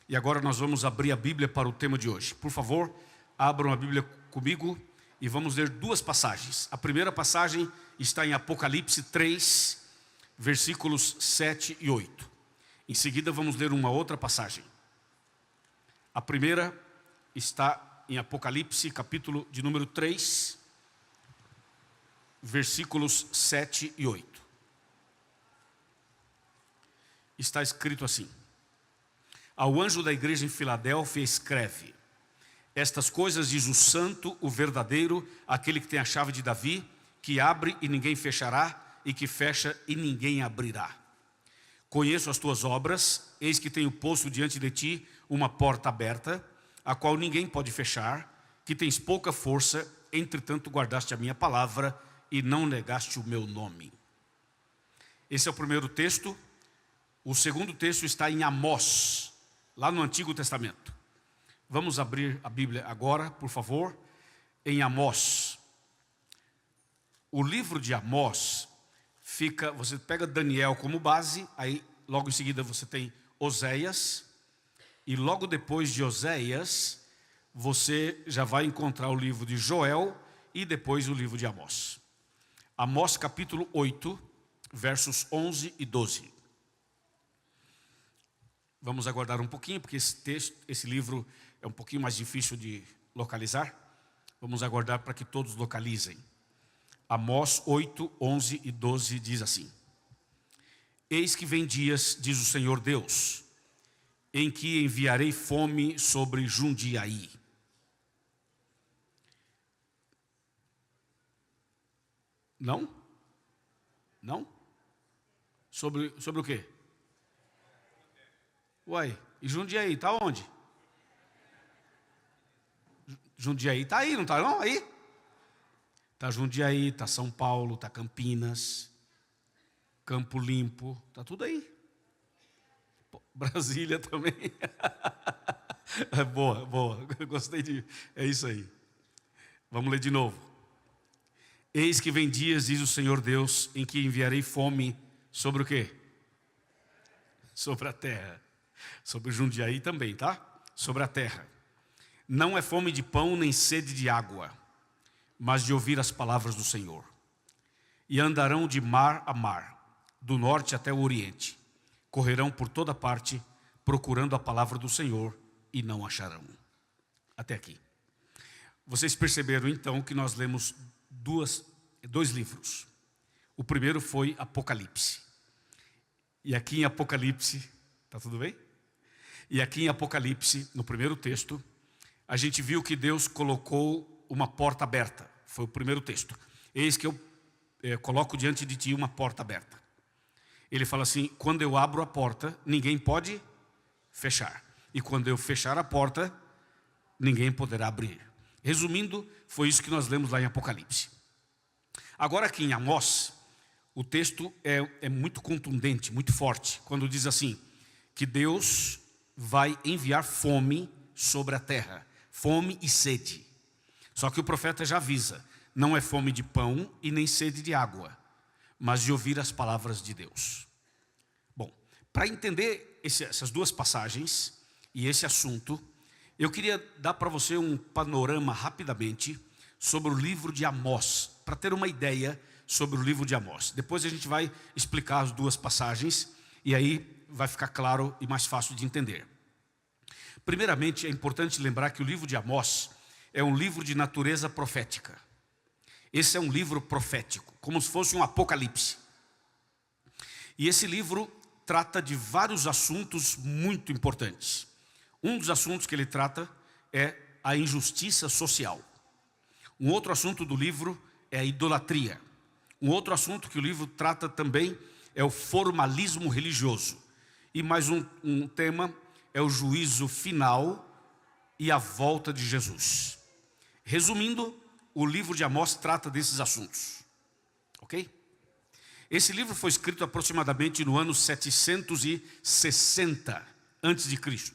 E agora nós vamos abrir a Bíblia para o tema de hoje. Por favor, abram a Bíblia comigo e vamos ler duas passagens. A primeira passagem está em Apocalipse 3, versículos 7 e 8. Em seguida vamos ler uma outra passagem. A primeira está em Apocalipse, capítulo de número 3, versículos 7 e 8. Está escrito assim: ao anjo da igreja em Filadélfia escreve: estas coisas diz o santo, o verdadeiro, aquele que tem a chave de Davi, que abre e ninguém fechará, e que fecha e ninguém abrirá. Conheço as tuas obras, eis que tenho posto diante de ti uma porta aberta, a qual ninguém pode fechar, que tens pouca força, entretanto guardaste a minha palavra e não negaste o meu nome. Esse é o primeiro texto. O segundo texto está em Amós, lá no Antigo Testamento. Vamos abrir a Bíblia agora, por favor, em Amós. O livro de Amós fica, você pega Daniel como base, aí logo em seguida você tem Oséias, e logo depois de Oséias, você já vai encontrar o livro de Joel e depois o livro de Amós. Amós capítulo 8, versos 11 e 12. Vamos aguardar um pouquinho, porque esse livro é um pouquinho mais difícil de localizar. Vamos aguardar para que todos localizem. Amós 8, 11 e 12 diz assim: eis que vem dias, diz o Senhor Deus, em que enviarei fome sobre Jundiaí. Não? Não? Sobre o quê? Uai, e Jundiaí, está onde? Jundiaí está aí, não está não? Aí? Está Jundiaí, está São Paulo, está Campinas, Campo Limpo, está tudo aí. Brasília também. Boa, boa, gostei de... É isso aí. Vamos ler de novo. Eis que vem dias, diz o Senhor Deus, em que enviarei fome sobre o quê? Sobre a terra. Sobre Jundiaí também, tá? Sobre a terra. Não é fome de pão nem sede de água, mas de ouvir as palavras do Senhor. E andarão de mar a mar, do norte até o oriente. Correrão por toda parte, procurando a palavra do Senhor, e não acharão. Até aqui. Vocês perceberam então que nós lemos dois livros. O primeiro foi Apocalipse. E aqui em Apocalipse, tá tudo bem? E aqui em Apocalipse, no primeiro texto, a gente viu que Deus colocou uma porta aberta. Foi o primeiro texto. Eis que eu coloco diante de ti uma porta aberta. Ele fala assim: quando eu abro a porta, ninguém pode fechar. E quando eu fechar a porta, ninguém poderá abrir. Resumindo, foi isso que nós lemos lá em Apocalipse. Agora aqui em Amós, o texto é muito contundente, muito forte, quando diz assim, que Deus vai enviar fome sobre a terra, fome e sede. Só que o profeta já avisa, não é fome de pão e nem sede de água, mas de ouvir as palavras de Deus. Bom, para entender essas duas passagens e esse assunto, eu queria dar para você um panorama rapidamente sobre o livro de Amós, para ter uma ideia sobre o livro de Amós. Depois a gente vai explicar as duas passagens e aí vai ficar claro e mais fácil de entender. Primeiramente, é importante lembrar que o livro de Amós é um livro de natureza profética. Esse é um livro profético, como se fosse um apocalipse. E esse livro trata de vários assuntos muito importantes. Um dos assuntos que ele trata é a injustiça social. Um outro assunto do livro é a idolatria. Um outro assunto que o livro trata também é o formalismo religioso. E mais um tema é o juízo final e a volta de Jesus. Resumindo, o livro de Amós trata desses assuntos. Ok? Esse livro foi escrito aproximadamente no ano 760 a.C.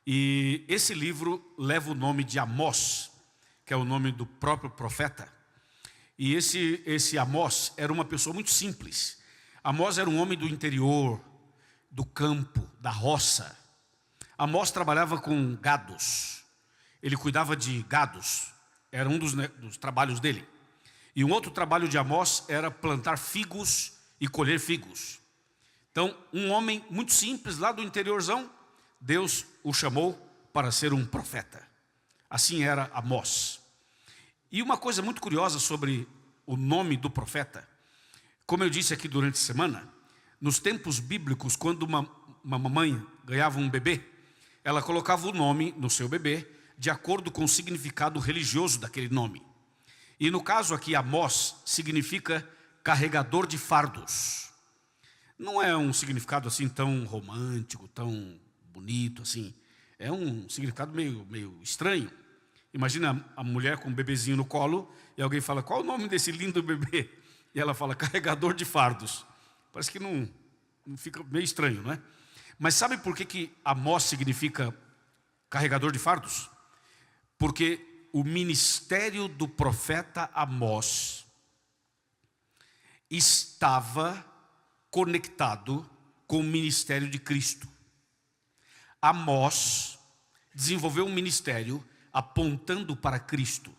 E esse livro leva o nome de Amós, que é o nome do próprio profeta. E esse Amós era uma pessoa muito simples. Amós era um homem do interior, do campo, da roça. Amós trabalhava com gados. Ele cuidava de gados. Era um dos trabalhos dele. E um outro trabalho de Amós era plantar figos e colher figos. Então, um homem muito simples lá do interiorzão, Deus o chamou para ser um profeta. Assim era Amós. E uma coisa muito curiosa sobre o nome do profeta, como eu disse aqui durante a semana, nos tempos bíblicos, quando uma mamãe ganhava um bebê, ela colocava o nome no seu bebê de acordo com o significado religioso daquele nome. E no caso aqui, Amós significa carregador de fardos. Não é um significado assim tão romântico, tão bonito assim. É um significado meio estranho. Imagina a mulher com um bebezinho no colo e alguém fala, qual o nome desse lindo bebê? E ela fala, carregador de fardos. Parece que não fica meio estranho, não é? Mas sabe por que Amós significa carregador de fardos? Porque o ministério do profeta Amós estava conectado com o ministério de Cristo. Amós desenvolveu um ministério apontando para Cristo.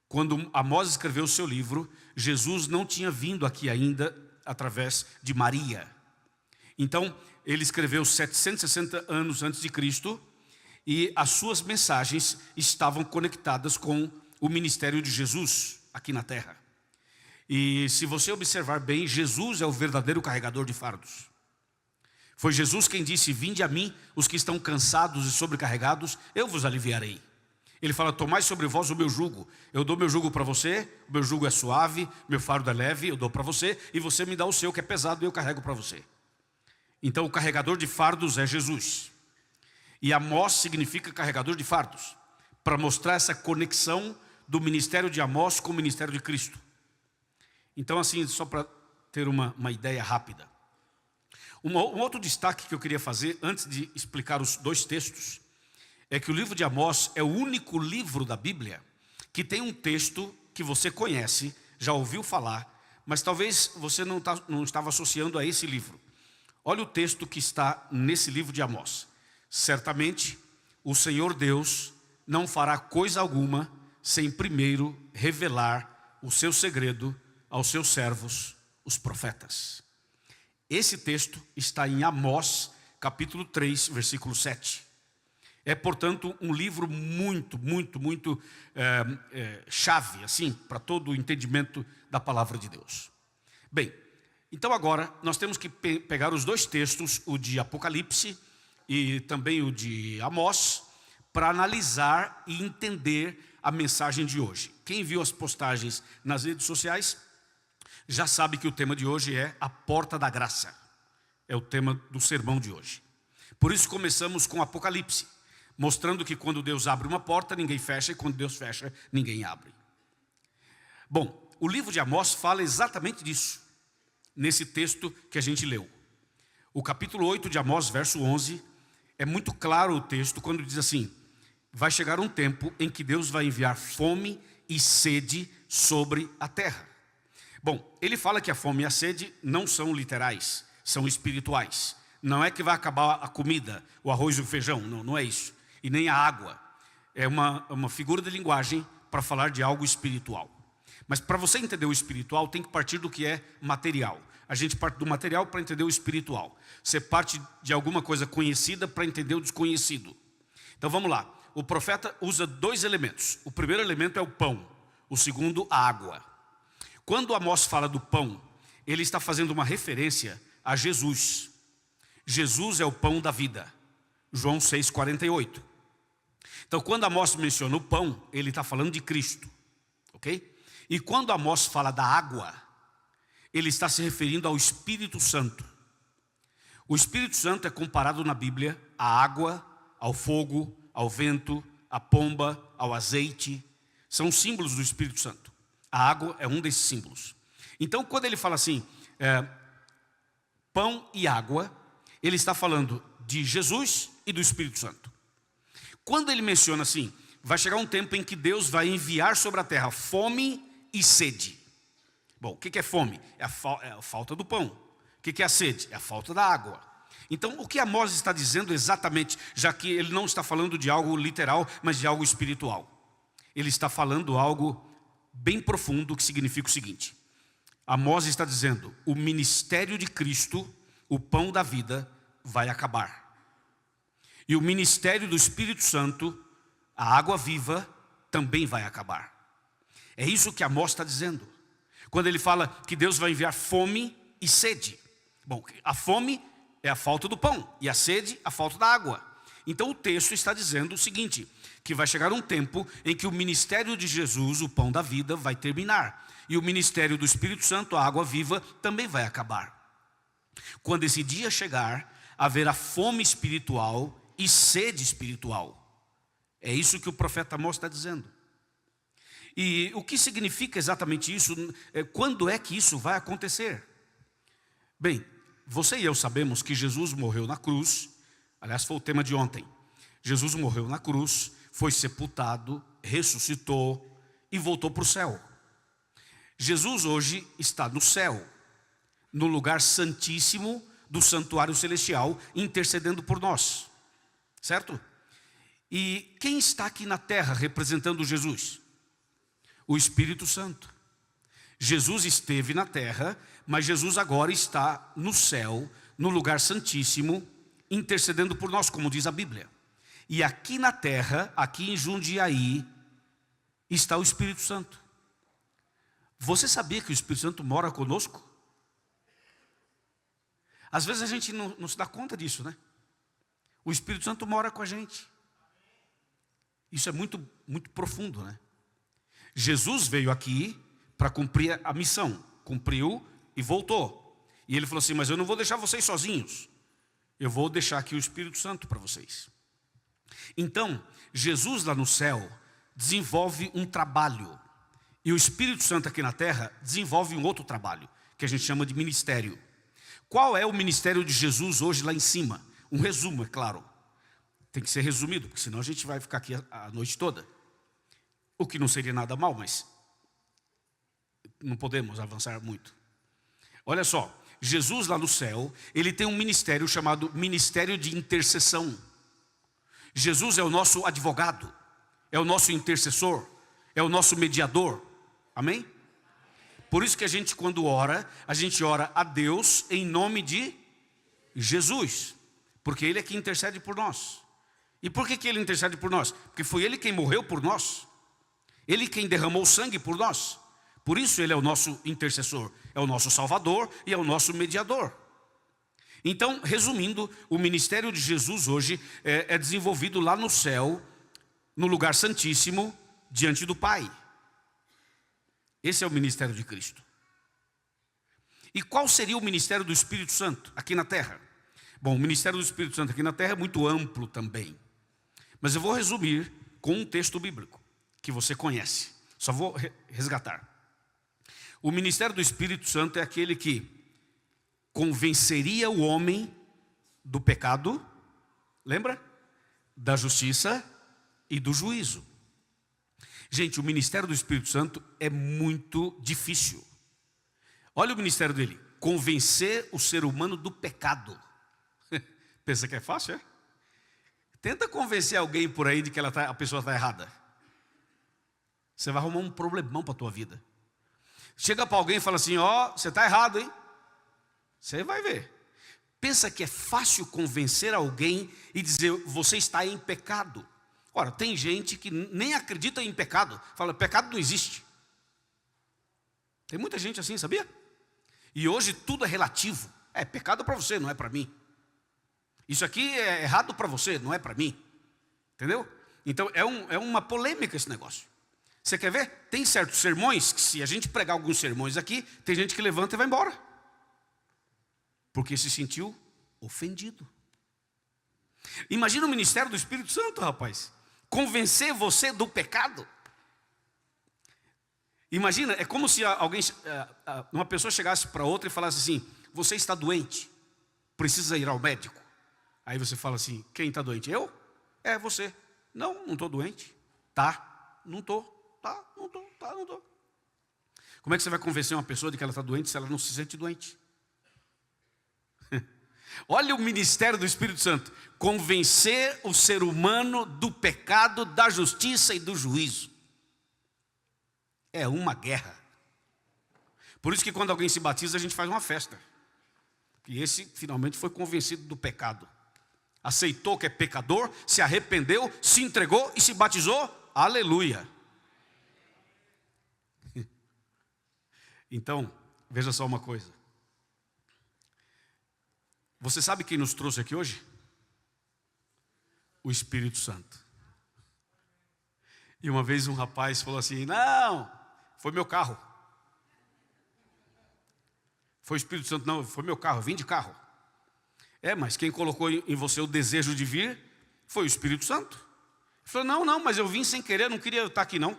Quando Amós escreveu o seu livro, Jesus não tinha vindo aqui ainda através de Maria. Então, ele escreveu 760 anos antes de Cristo e as suas mensagens estavam conectadas com o ministério de Jesus aqui na terra. E se você observar bem, Jesus é o verdadeiro carregador de fardos. Foi Jesus quem disse, vinde a mim os que estão cansados e sobrecarregados, eu vos aliviarei. Ele fala, tomai sobre vós o meu jugo. Eu dou meu jugo para você, o meu jugo é suave, meu fardo é leve, eu dou para você, e você me dá o seu que é pesado e eu carrego para você. Então o carregador de fardos é Jesus. E Amós significa carregador de fardos, para mostrar essa conexão do ministério de Amós com o ministério de Cristo. Então assim, só para ter uma ideia rápida. Um outro destaque que eu queria fazer, antes de explicar os dois textos, é que o livro de Amós é o único livro da Bíblia que tem um texto que você conhece, já ouviu falar, mas talvez você não estava associando a esse livro. Olha o texto que está nesse livro de Amós. Certamente o Senhor Deus não fará coisa alguma sem primeiro revelar o seu segredo aos seus servos, os profetas. Esse texto está em Amós, capítulo 3, versículo 7. É, portanto, um livro muito chave, assim, para todo o entendimento da palavra de Deus. Bem, então agora nós temos que pegar os dois textos, o de Apocalipse e também o de Amós, para analisar e entender a mensagem de hoje. Quem viu as postagens nas redes sociais já sabe que o tema de hoje é a porta da graça. É o tema do sermão de hoje. Por isso começamos com Apocalipse, mostrando que quando Deus abre uma porta, ninguém fecha, e quando Deus fecha, ninguém abre. Bom, o livro de Amós fala exatamente disso, nesse texto que a gente leu. O capítulo 8 de Amós, verso 11, é muito claro o texto quando diz assim, vai chegar um tempo em que Deus vai enviar fome e sede sobre a terra. Bom, ele fala que a fome e a sede não são literais, são espirituais. Não é que vai acabar a comida, o arroz e o feijão, não é isso. E nem a água. É uma figura de linguagem para falar de algo espiritual. Mas para você entender o espiritual, tem que partir do que é material. A gente parte do material para entender o espiritual. Você parte de alguma coisa conhecida para entender o desconhecido. Então vamos lá. O profeta usa dois elementos. O primeiro elemento é o pão. O segundo, a água. Quando Amós fala do pão, ele está fazendo uma referência a Jesus. Jesus é o pão da vida. João 6,48. Então quando Amós menciona o pão, ele está falando de Cristo. Ok? E quando Amós fala da água, ele está se referindo ao Espírito Santo. O Espírito Santo é comparado na Bíblia à água, ao fogo, ao vento, à pomba, ao azeite. São símbolos do Espírito Santo. A água é um desses símbolos. Então quando ele fala assim, pão e água, ele está falando de Jesus e do Espírito Santo. Quando ele menciona assim, vai chegar um tempo em que Deus vai enviar sobre a terra fome e sede. Bom, o que é fome? É a falta do pão. O que é a sede? É a falta da água. Então, o que Amós está dizendo exatamente, já que ele não está falando de algo literal, mas de algo espiritual. Ele está falando algo bem profundo, que significa o seguinte. Amós está dizendo, o ministério de Cristo, o pão da vida, vai acabar. E o ministério do Espírito Santo, a água viva, também vai acabar. É isso que Amós está dizendo. Quando ele fala que Deus vai enviar fome e sede. Bom, a fome é a falta do pão e a sede a falta da água. Então o texto está dizendo o seguinte, que vai chegar um tempo em que o ministério de Jesus, o pão da vida, vai terminar. E o ministério do Espírito Santo, a água viva, também vai acabar. Quando esse dia chegar, haverá fome espiritual e sede espiritual. É isso que o profeta Amós está dizendo. E o que significa exatamente isso? Quando é que isso vai acontecer? Bem, você e eu sabemos que Jesus morreu na cruz. Aliás, foi o tema de ontem. Jesus morreu na cruz, foi sepultado, ressuscitou e voltou para o céu. Jesus hoje está no céu, no lugar santíssimo do santuário celestial, intercedendo por nós. Certo? E quem está aqui na terra representando Jesus? O Espírito Santo. Jesus esteve na terra, mas Jesus agora está no céu, no lugar santíssimo, intercedendo por nós, como diz a Bíblia. E aqui na terra, aqui em Jundiaí, está o Espírito Santo. Você sabia que o Espírito Santo mora conosco? Às vezes a gente não se dá conta disso, né? O Espírito Santo mora com a gente. Isso é muito, muito profundo, né? Jesus veio aqui para cumprir a missão. Cumpriu e voltou. E ele falou assim, mas eu não vou deixar vocês sozinhos. Eu vou deixar aqui o Espírito Santo para vocês. Então, Jesus lá no céu desenvolve um trabalho. E o Espírito Santo aqui na terra desenvolve um outro trabalho, que a gente chama de ministério. Qual é o ministério de Jesus hoje lá em cima? Um resumo, é claro. Tem que ser resumido, porque senão a gente vai ficar aqui a noite toda. O que não seria nada mal, mas não podemos avançar muito. Olha só, Jesus lá no céu, ele tem um ministério chamado ministério de intercessão. Jesus é o nosso advogado, é o nosso intercessor, é o nosso mediador. Amém? Por isso que a gente, quando ora, a gente ora a Deus em nome de Jesus, porque Ele é quem intercede por nós. E por que Ele intercede por nós? Porque foi Ele quem morreu por nós, Ele quem derramou sangue por nós. Por isso Ele é o nosso intercessor, é o nosso salvador e é o nosso mediador. Então, resumindo, o ministério de Jesus hoje é desenvolvido lá no céu, no lugar santíssimo, diante do Pai. Esse é o ministério de Cristo. E qual seria o ministério do Espírito Santo aqui na terra? Bom, o ministério do Espírito Santo aqui na terra é muito amplo também. Mas eu vou resumir com um texto bíblico que você conhece. Só vou resgatar. O ministério do Espírito Santo é aquele que convenceria o homem do pecado, lembra? Da justiça e do juízo. Gente, o ministério do Espírito Santo é muito difícil. Olha o ministério dele, convencer o ser humano do pecado. Pensa que é fácil, é? Tenta convencer alguém por aí de que a pessoa está errada. Você vai arrumar um problemão para a tua vida. Chega para alguém e fala assim, ó, você está errado, hein? Você vai ver. Pensa que é fácil convencer alguém e dizer, você está em pecado. Ora, tem gente que nem acredita em pecado. Fala, pecado não existe. Tem muita gente assim, sabia? E hoje tudo é relativo. É pecado para você, não é para mim. Isso aqui é errado para você, não é para mim. Entendeu? Então é uma polêmica esse negócio. Você quer ver? Tem certos sermões que, se a gente pregar alguns sermões aqui, tem gente que levanta e vai embora, porque se sentiu ofendido. Imagina o ministério do Espírito Santo, rapaz. Convencer você do pecado. Imagina, é como se uma pessoa chegasse para outra e falasse assim, você está doente, precisa ir ao médico. Aí você fala assim, quem está doente? Eu? É, você. Não estou doente. Tá, não estou. Tá, não estou. Tá, não estou. Como é que você vai convencer uma pessoa de que ela está doente se ela não se sente doente? Olha o ministério do Espírito Santo: convencer o ser humano do pecado, da justiça e do juízo. É uma guerra. Por isso que quando alguém se batiza, a gente faz uma festa. E esse finalmente foi convencido do pecado. Aceitou que é pecador, se arrependeu, se entregou e se batizou. Aleluia. Então, veja só uma coisa. Você sabe quem nos trouxe aqui hoje? O Espírito Santo. E uma vez um rapaz falou assim: não, foi meu carro. Foi o Espírito Santo? Não, foi meu carro, eu vim de carro. Mas quem colocou em você o desejo de vir foi o Espírito Santo. Ele falou: não, mas eu vim sem querer, não queria estar aqui não.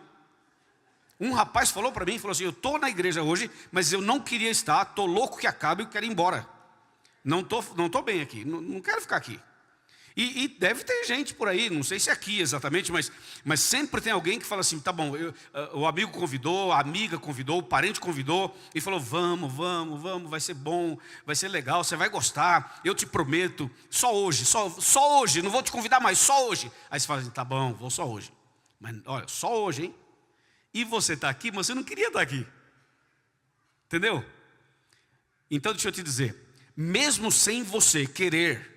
Um rapaz falou para mim, falou assim: eu estou na igreja hoje, mas eu não queria estar, estou louco que acabe e quero ir embora. Não tô bem aqui, não quero ficar aqui. E deve ter gente por aí, não sei se é aqui exatamente, mas sempre tem alguém que fala assim: tá bom, o amigo convidou, a amiga convidou, o parente convidou, e falou: vamos, vai ser bom, vai ser legal, você vai gostar, eu te prometo, só hoje, só hoje, não vou te convidar mais, só hoje. Aí você fala assim: tá bom, vou só hoje. Mas olha, só hoje, hein? E você está aqui, mas você não queria estar aqui. Entendeu? Então deixa eu te dizer, mesmo sem você querer,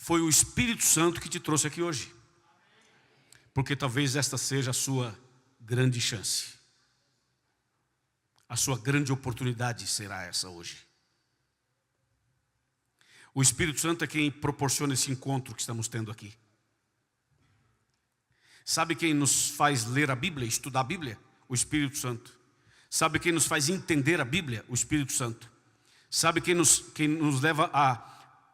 foi o Espírito Santo que te trouxe aqui hoje. Porque talvez esta seja a sua grande chance. A sua grande oportunidade será essa hoje. O Espírito Santo é quem proporciona esse encontro que estamos tendo aqui. Sabe quem nos faz ler a Bíblia, estudar a Bíblia? O Espírito Santo. Sabe quem nos faz entender a Bíblia? O Espírito Santo. Sabe quem nos leva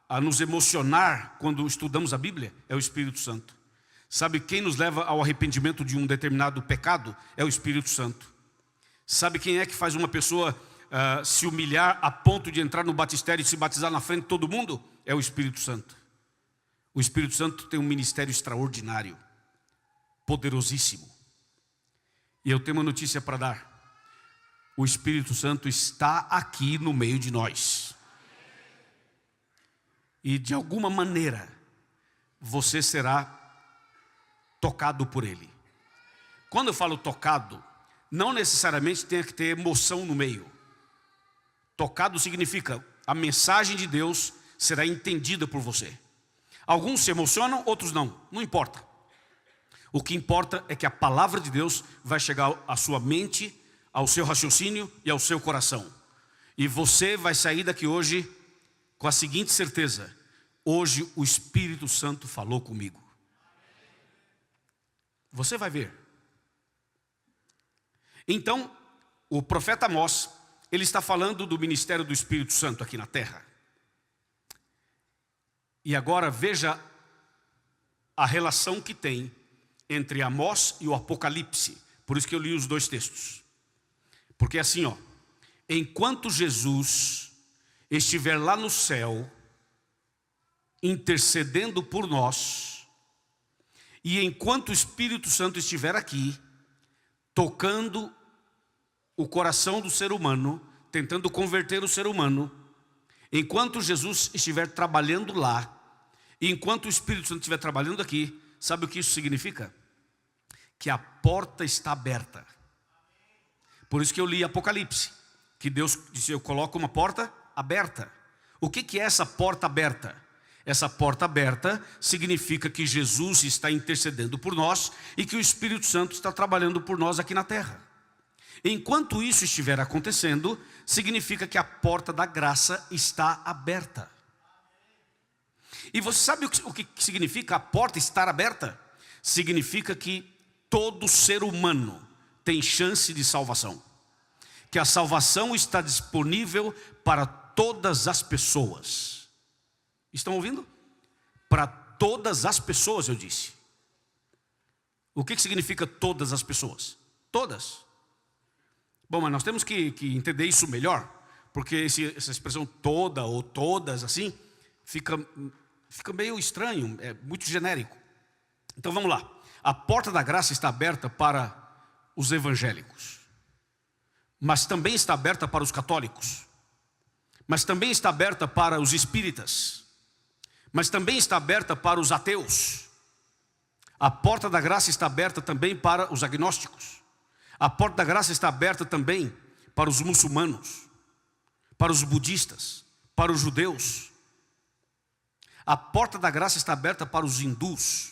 a nos emocionar quando estudamos a Bíblia? É o Espírito Santo. Sabe quem nos leva ao arrependimento de um determinado pecado? É o Espírito Santo. Sabe quem é que faz uma pessoa se humilhar a ponto de entrar no batistério e se batizar na frente de todo mundo? É o Espírito Santo. O Espírito Santo tem um ministério extraordinário, poderosíssimo. E eu tenho uma notícia para dar. O Espírito Santo está aqui no meio de nós. E de alguma maneira, você será tocado por Ele. Quando eu falo tocado, não necessariamente tem que ter emoção no meio. Tocado significa, a mensagem de Deus será entendida por você. Alguns se emocionam, outros não, não importa. O que importa é que a palavra de Deus vai chegar à sua mente, ao seu raciocínio e ao seu coração. E você vai sair daqui hoje com a seguinte certeza: hoje o Espírito Santo falou comigo. Você vai ver. Então, o profeta Amós, ele está falando do ministério do Espírito Santo aqui na terra. E agora veja a relação que tem entre Amós e o Apocalipse. Por isso que eu li os dois textos. Porque assim, enquanto Jesus estiver lá no céu, intercedendo por nós, e enquanto o Espírito Santo estiver aqui, tocando o coração do ser humano, tentando converter o ser humano, enquanto Jesus estiver trabalhando lá, e enquanto o Espírito Santo estiver trabalhando aqui, sabe o que isso significa? Que a porta está aberta. Por isso que eu li Apocalipse, que Deus disse: eu coloco uma porta aberta. O que é essa porta aberta? Essa porta aberta significa que Jesus está intercedendo por nós e que o Espírito Santo está trabalhando por nós aqui na terra. Enquanto isso estiver acontecendo, significa que a porta da graça está aberta. E você sabe o que significa a porta estar aberta? Significa que todo ser humano tem chance de salvação. Que a salvação está disponível para todas as pessoas. Estão ouvindo? Para todas as pessoas, eu disse. O que significa todas as pessoas? Todas. Bom, mas nós temos que entender isso melhor, porque essa expressão toda ou todas assim, fica meio estranho, é muito genérico. Então vamos lá. A porta da graça está aberta para os evangélicos, mas também está aberta para os católicos, mas também está aberta para os espíritas, mas também está aberta para os ateus. A porta da graça está aberta também para os agnósticos. A porta da graça está aberta também para os muçulmanos, para os budistas, para os judeus. A porta da graça está aberta para os hindus.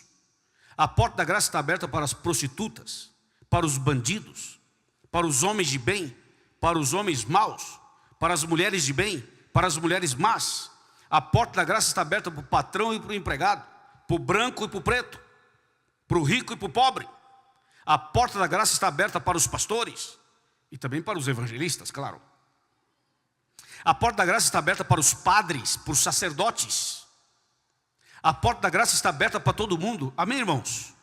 A porta da graça está aberta para as prostitutas, para os bandidos, para os homens de bem, para os homens maus, para as mulheres de bem, para as mulheres más. A porta da graça está aberta para o patrão e para o empregado, para o branco e para o preto, para o rico e para o pobre. A porta da graça está aberta para os pastores e também para os evangelistas, claro. A porta da graça está aberta para os padres, para os sacerdotes. A porta da graça está aberta para todo mundo. Amém, irmãos?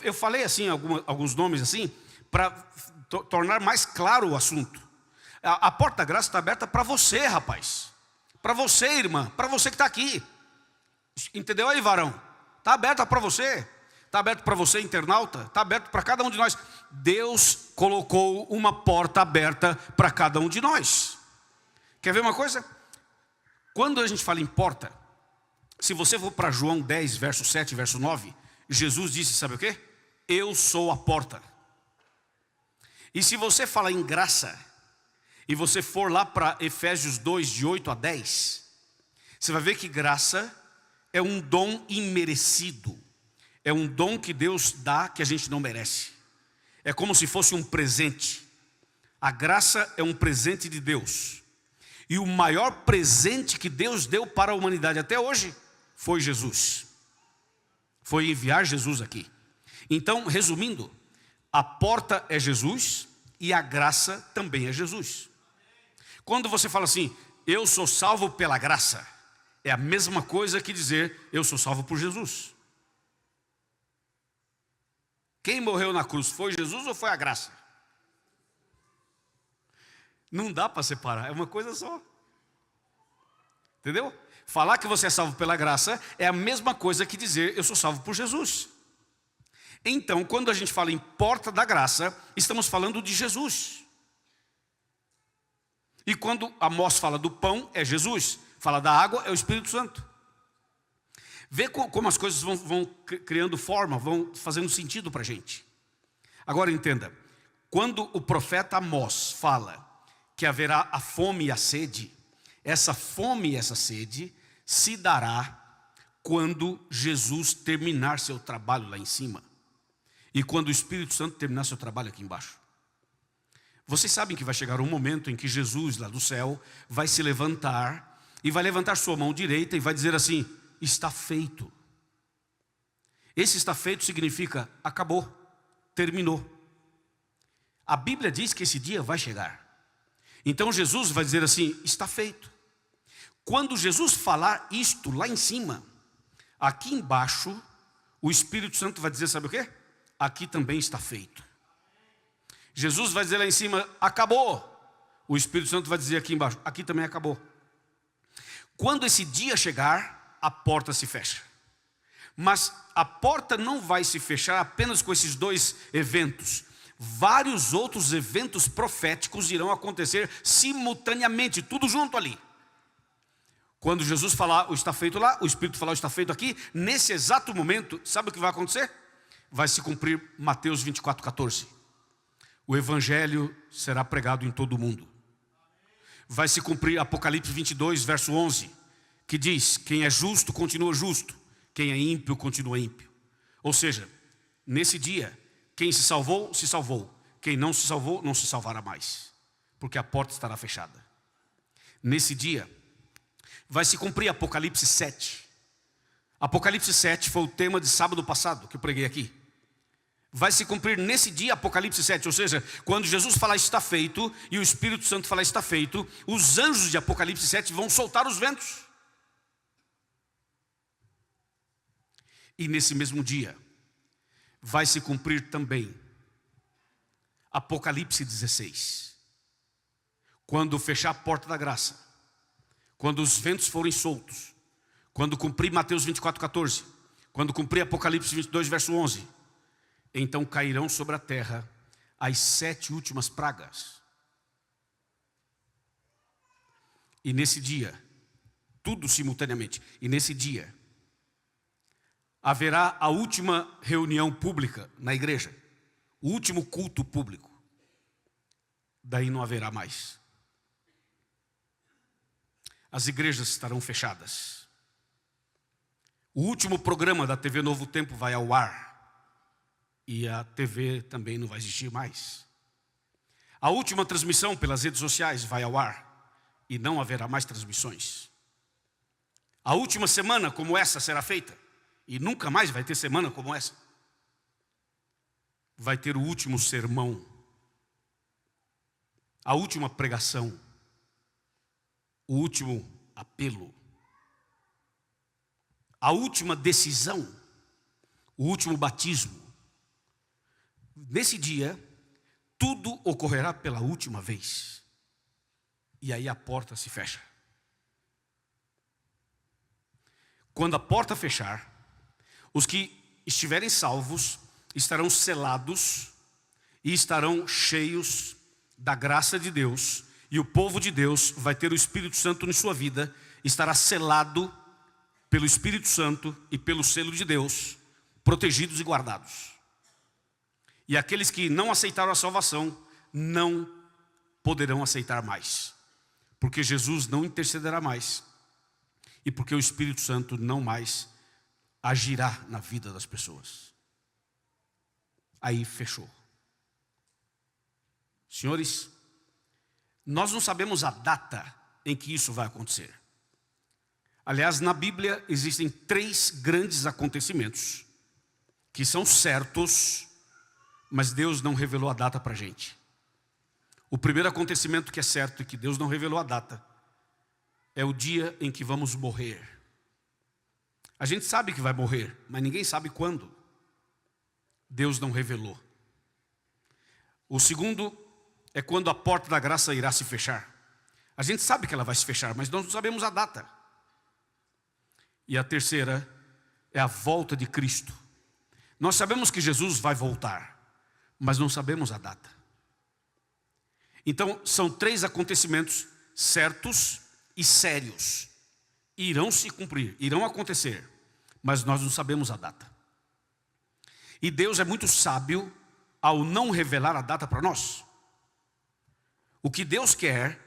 Eu falei assim, alguns nomes assim, para tornar mais claro o assunto. A porta da graça está aberta para você, rapaz. Para você, irmã. Para você que está aqui. Entendeu aí, varão? Está aberta para você. Está aberto para você, internauta. Está aberto para cada um de nós. Deus colocou uma porta aberta para cada um de nós. Quer ver uma coisa? Quando a gente fala em porta, se você for para João 10, verso 7, verso 9, Jesus disse, sabe o quê? Eu sou a porta. E se você fala em graça, e você for lá para Efésios 2, de 8 a 10, você vai ver que graça é um dom imerecido. É um dom que Deus dá que a gente não merece. É como se fosse um presente. A graça é um presente de Deus. E o maior presente que Deus deu para a humanidade até hoje foi Jesus. Foi enviar Jesus aqui. Então, resumindo, a porta é Jesus e a graça também é Jesus. Quando você fala assim, eu sou salvo pela graça, é a mesma coisa que dizer, eu sou salvo por Jesus. Quem morreu na cruz, foi Jesus ou foi a graça? Não dá para separar, é uma coisa só. Entendeu? Falar que você é salvo pela graça é a mesma coisa que dizer eu sou salvo por Jesus. Então, quando a gente fala em porta da graça, estamos falando de Jesus. E quando Amós fala do pão, é Jesus. Fala da água, é o Espírito Santo. Vê como as coisas vão criando forma, vão fazendo sentido para a gente. Agora entenda, quando o profeta Amós fala que haverá a fome e a sede, essa fome e essa sede se dará quando Jesus terminar seu trabalho lá em cima. E quando o Espírito Santo terminar seu trabalho aqui embaixo. Vocês sabem que vai chegar um momento em que Jesus lá do céu vai se levantar e vai levantar sua mão direita e vai dizer assim, está feito. Esse está feito significa acabou, terminou. A Bíblia diz que esse dia vai chegar. Então Jesus vai dizer assim, está feito. Quando Jesus falar isto lá em cima, aqui embaixo, o Espírito Santo vai dizer, sabe o quê? Aqui também está feito. Jesus vai dizer lá em cima, acabou. O Espírito Santo vai dizer aqui embaixo, aqui também acabou. Quando esse dia chegar, a porta se fecha. Mas a porta não vai se fechar apenas com esses dois eventos. Vários outros eventos proféticos irão acontecer simultaneamente, tudo junto ali. Quando Jesus falar o está feito lá, o Espírito falar o está feito aqui, nesse exato momento, sabe o que vai acontecer? Vai se cumprir Mateus 24:14. O Evangelho será pregado em todo o mundo. Vai se cumprir Apocalipse 22, verso 11, que diz, quem é justo continua justo, quem é ímpio continua ímpio. Ou seja, nesse dia, quem se salvou, quem não se salvou, não se salvará mais, porque a porta estará fechada. Nesse dia, vai se cumprir Apocalipse 7. Apocalipse 7 foi o tema de sábado passado, que eu preguei aqui. Vai se cumprir nesse dia Apocalipse 7, ou seja, quando Jesus falar está feito, e o Espírito Santo falar está feito, os anjos de Apocalipse 7 vão soltar os ventos. E nesse mesmo dia, vai se cumprir também Apocalipse 16. Quando fechar a porta da graça, quando os ventos forem soltos, quando cumprir Mateus 24:14, quando cumprir Apocalipse 22, verso 11, então cairão sobre a terra as 7 últimas pragas. E nesse dia, Tudo simultaneamente. E nesse dia, haverá a última reunião pública na igreja. O último culto público. Daí não haverá mais. As igrejas estarão fechadas. O último programa da TV Novo Tempo vai ao ar. E a TV também não vai existir mais. A última transmissão pelas redes sociais vai ao ar. E não haverá mais transmissões. A última semana como essa será feita. E nunca mais vai ter semana como essa. Vai ter o último sermão. A última pregação. O último apelo. A última decisão. O último batismo. Nesse dia, tudo ocorrerá pela última vez. E aí a porta se fecha. Quando a porta fechar, os que estiverem salvos estarão selados e estarão cheios da graça de Deus. E o povo de Deus vai ter o Espírito Santo em sua vida, estará selado pelo Espírito Santo e pelo selo de Deus, protegidos e guardados. E aqueles que não aceitaram a salvação, não poderão aceitar mais. Porque Jesus não intercederá mais. E porque o Espírito Santo não mais agirá na vida das pessoas. Aí fechou. Senhores, nós não sabemos a data em que isso vai acontecer. Aliás, na Bíblia existem 3 grandes acontecimentos que são certos, mas Deus não revelou a data para a gente. O primeiro acontecimento que é certo e que Deus não revelou a data é o dia em que vamos morrer. A gente sabe que vai morrer, mas ninguém sabe quando. Deus não revelou. O segundo é quando a porta da graça irá se fechar. A gente sabe que ela vai se fechar, mas nós não sabemos a data. E a terceira é a volta de Cristo. Nós sabemos que Jesus vai voltar, mas não sabemos a data. Então, são 3 acontecimentos certos e sérios. Irão se cumprir, irão acontecer, mas nós não sabemos a data. E Deus é muito sábio ao não revelar a data para nós. O que Deus quer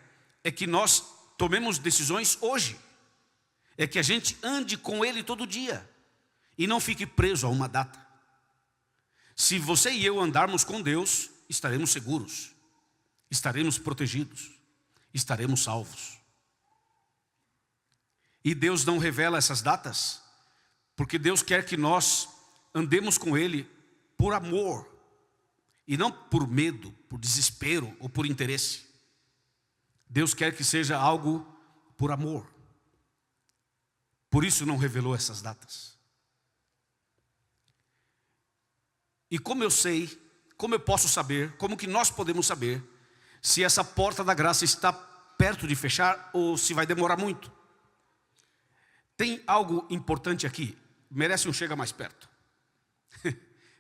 é que nós tomemos decisões hoje. É que a gente ande com Ele todo dia e não fique preso a uma data. Se você e eu andarmos com Deus, estaremos seguros, estaremos protegidos, estaremos salvos. E Deus não revela essas datas, porque Deus quer que nós andemos com Ele por amor, e não por medo, por desespero ou por interesse. Deus quer que seja algo por amor. Por isso não revelou essas datas. E como eu sei, como eu posso saber, como que nós podemos saber se essa porta da graça está perto de fechar ou se vai demorar muito? Tem algo importante aqui, merece um chega mais perto.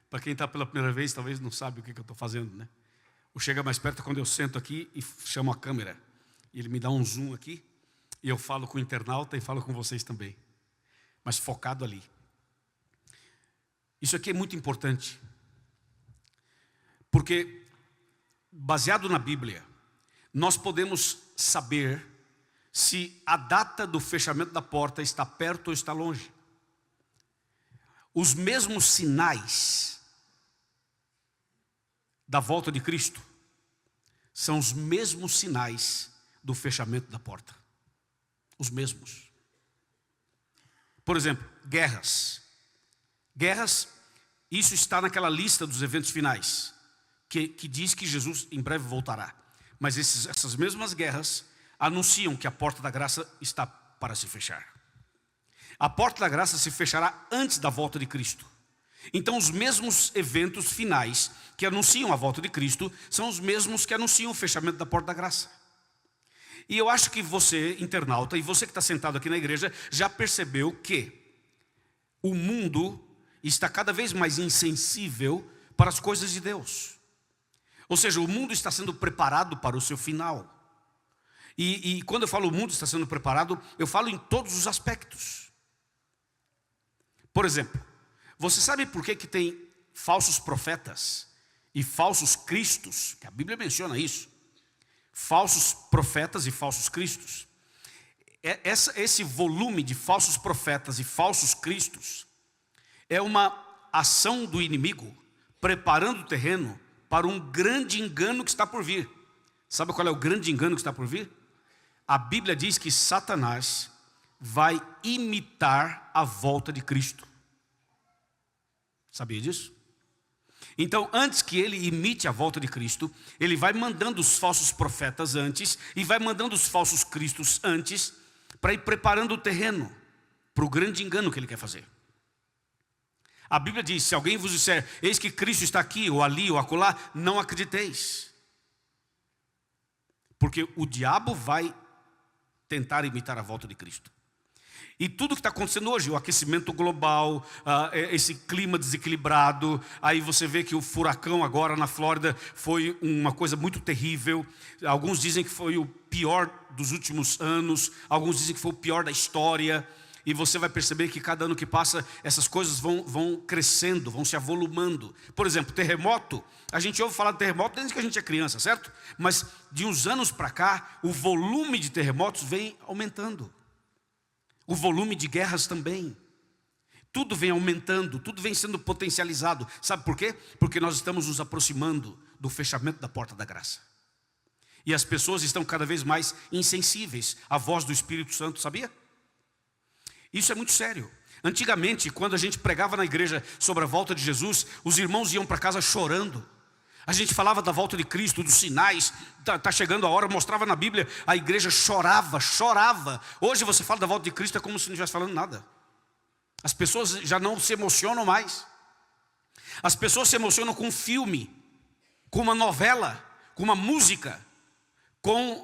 Para quem está pela primeira vez, talvez não sabe o que eu estou fazendo, né? O chega mais perto é quando eu sento aqui e chamo a câmera. E ele me dá um zoom aqui, e eu falo com o internauta e falo com vocês também. Mas focado ali. Isso aqui é muito importante. Porque, baseado na Bíblia, nós podemos saber se a data do fechamento da porta está perto ou está longe. Os mesmos sinais da volta de Cristo são os mesmos sinais do fechamento da porta. Os mesmos. Por exemplo, guerras. Guerras, isso está naquela lista dos eventos finais, que diz que Jesus em breve voltará. Mas essas mesmas guerras anunciam que a porta da graça está para se fechar. A porta da graça se fechará antes da volta de Cristo. Então os mesmos eventos finais que anunciam a volta de Cristo são os mesmos que anunciam o fechamento da porta da graça. E eu acho que você, internauta, e você que está sentado aqui na igreja, já percebeu que o mundo está cada vez mais insensível para as coisas de Deus. Ou seja, o mundo está sendo preparado para o seu final. E quando eu falo o mundo está sendo preparado, eu falo em todos os aspectos. Por exemplo, você sabe por que tem falsos profetas e falsos cristos? Que a Bíblia menciona isso. Falsos profetas e falsos cristos. Esse volume de falsos profetas e falsos cristos é uma ação do inimigo preparando o terreno para um grande engano que está por vir. Sabe qual é o grande engano que está por vir? A Bíblia diz que Satanás vai imitar a volta de Cristo. Sabia disso? Então, antes que ele imite a volta de Cristo, ele vai mandando os falsos profetas antes e vai mandando os falsos cristos antes para ir preparando o terreno para o grande engano que ele quer fazer. A Bíblia diz, se alguém vos disser, eis que Cristo está aqui, ou ali, ou acolá, não acrediteis. Porque o diabo vai tentar imitar a volta de Cristo. E tudo que está acontecendo hoje, o aquecimento global, esse clima desequilibrado, aí você vê que o furacão agora na Flórida foi uma coisa muito terrível. Alguns dizem que foi o pior dos últimos anos, alguns dizem que foi o pior da história. E você vai perceber que cada ano que passa, essas coisas vão crescendo, vão se avolumando. Por exemplo, terremoto, a gente ouve falar de terremoto desde que a gente é criança, certo? Mas de uns anos para cá, o volume de terremotos vem aumentando. O volume de guerras também. Tudo vem aumentando, tudo vem sendo potencializado. Sabe por quê? Porque nós estamos nos aproximando do fechamento da porta da graça. E as pessoas estão cada vez mais insensíveis à voz do Espírito Santo, sabia? Isso é muito sério. Antigamente, quando a gente pregava na igreja sobre a volta de Jesus, os irmãos iam para casa chorando. A gente falava da volta de Cristo, dos sinais, está chegando a hora, mostrava na Bíblia, a igreja chorava. Hoje você fala da volta de Cristo, é como se não estivesse falando nada. As pessoas já não se emocionam mais. As pessoas se emocionam com um filme, com uma novela, com uma música, com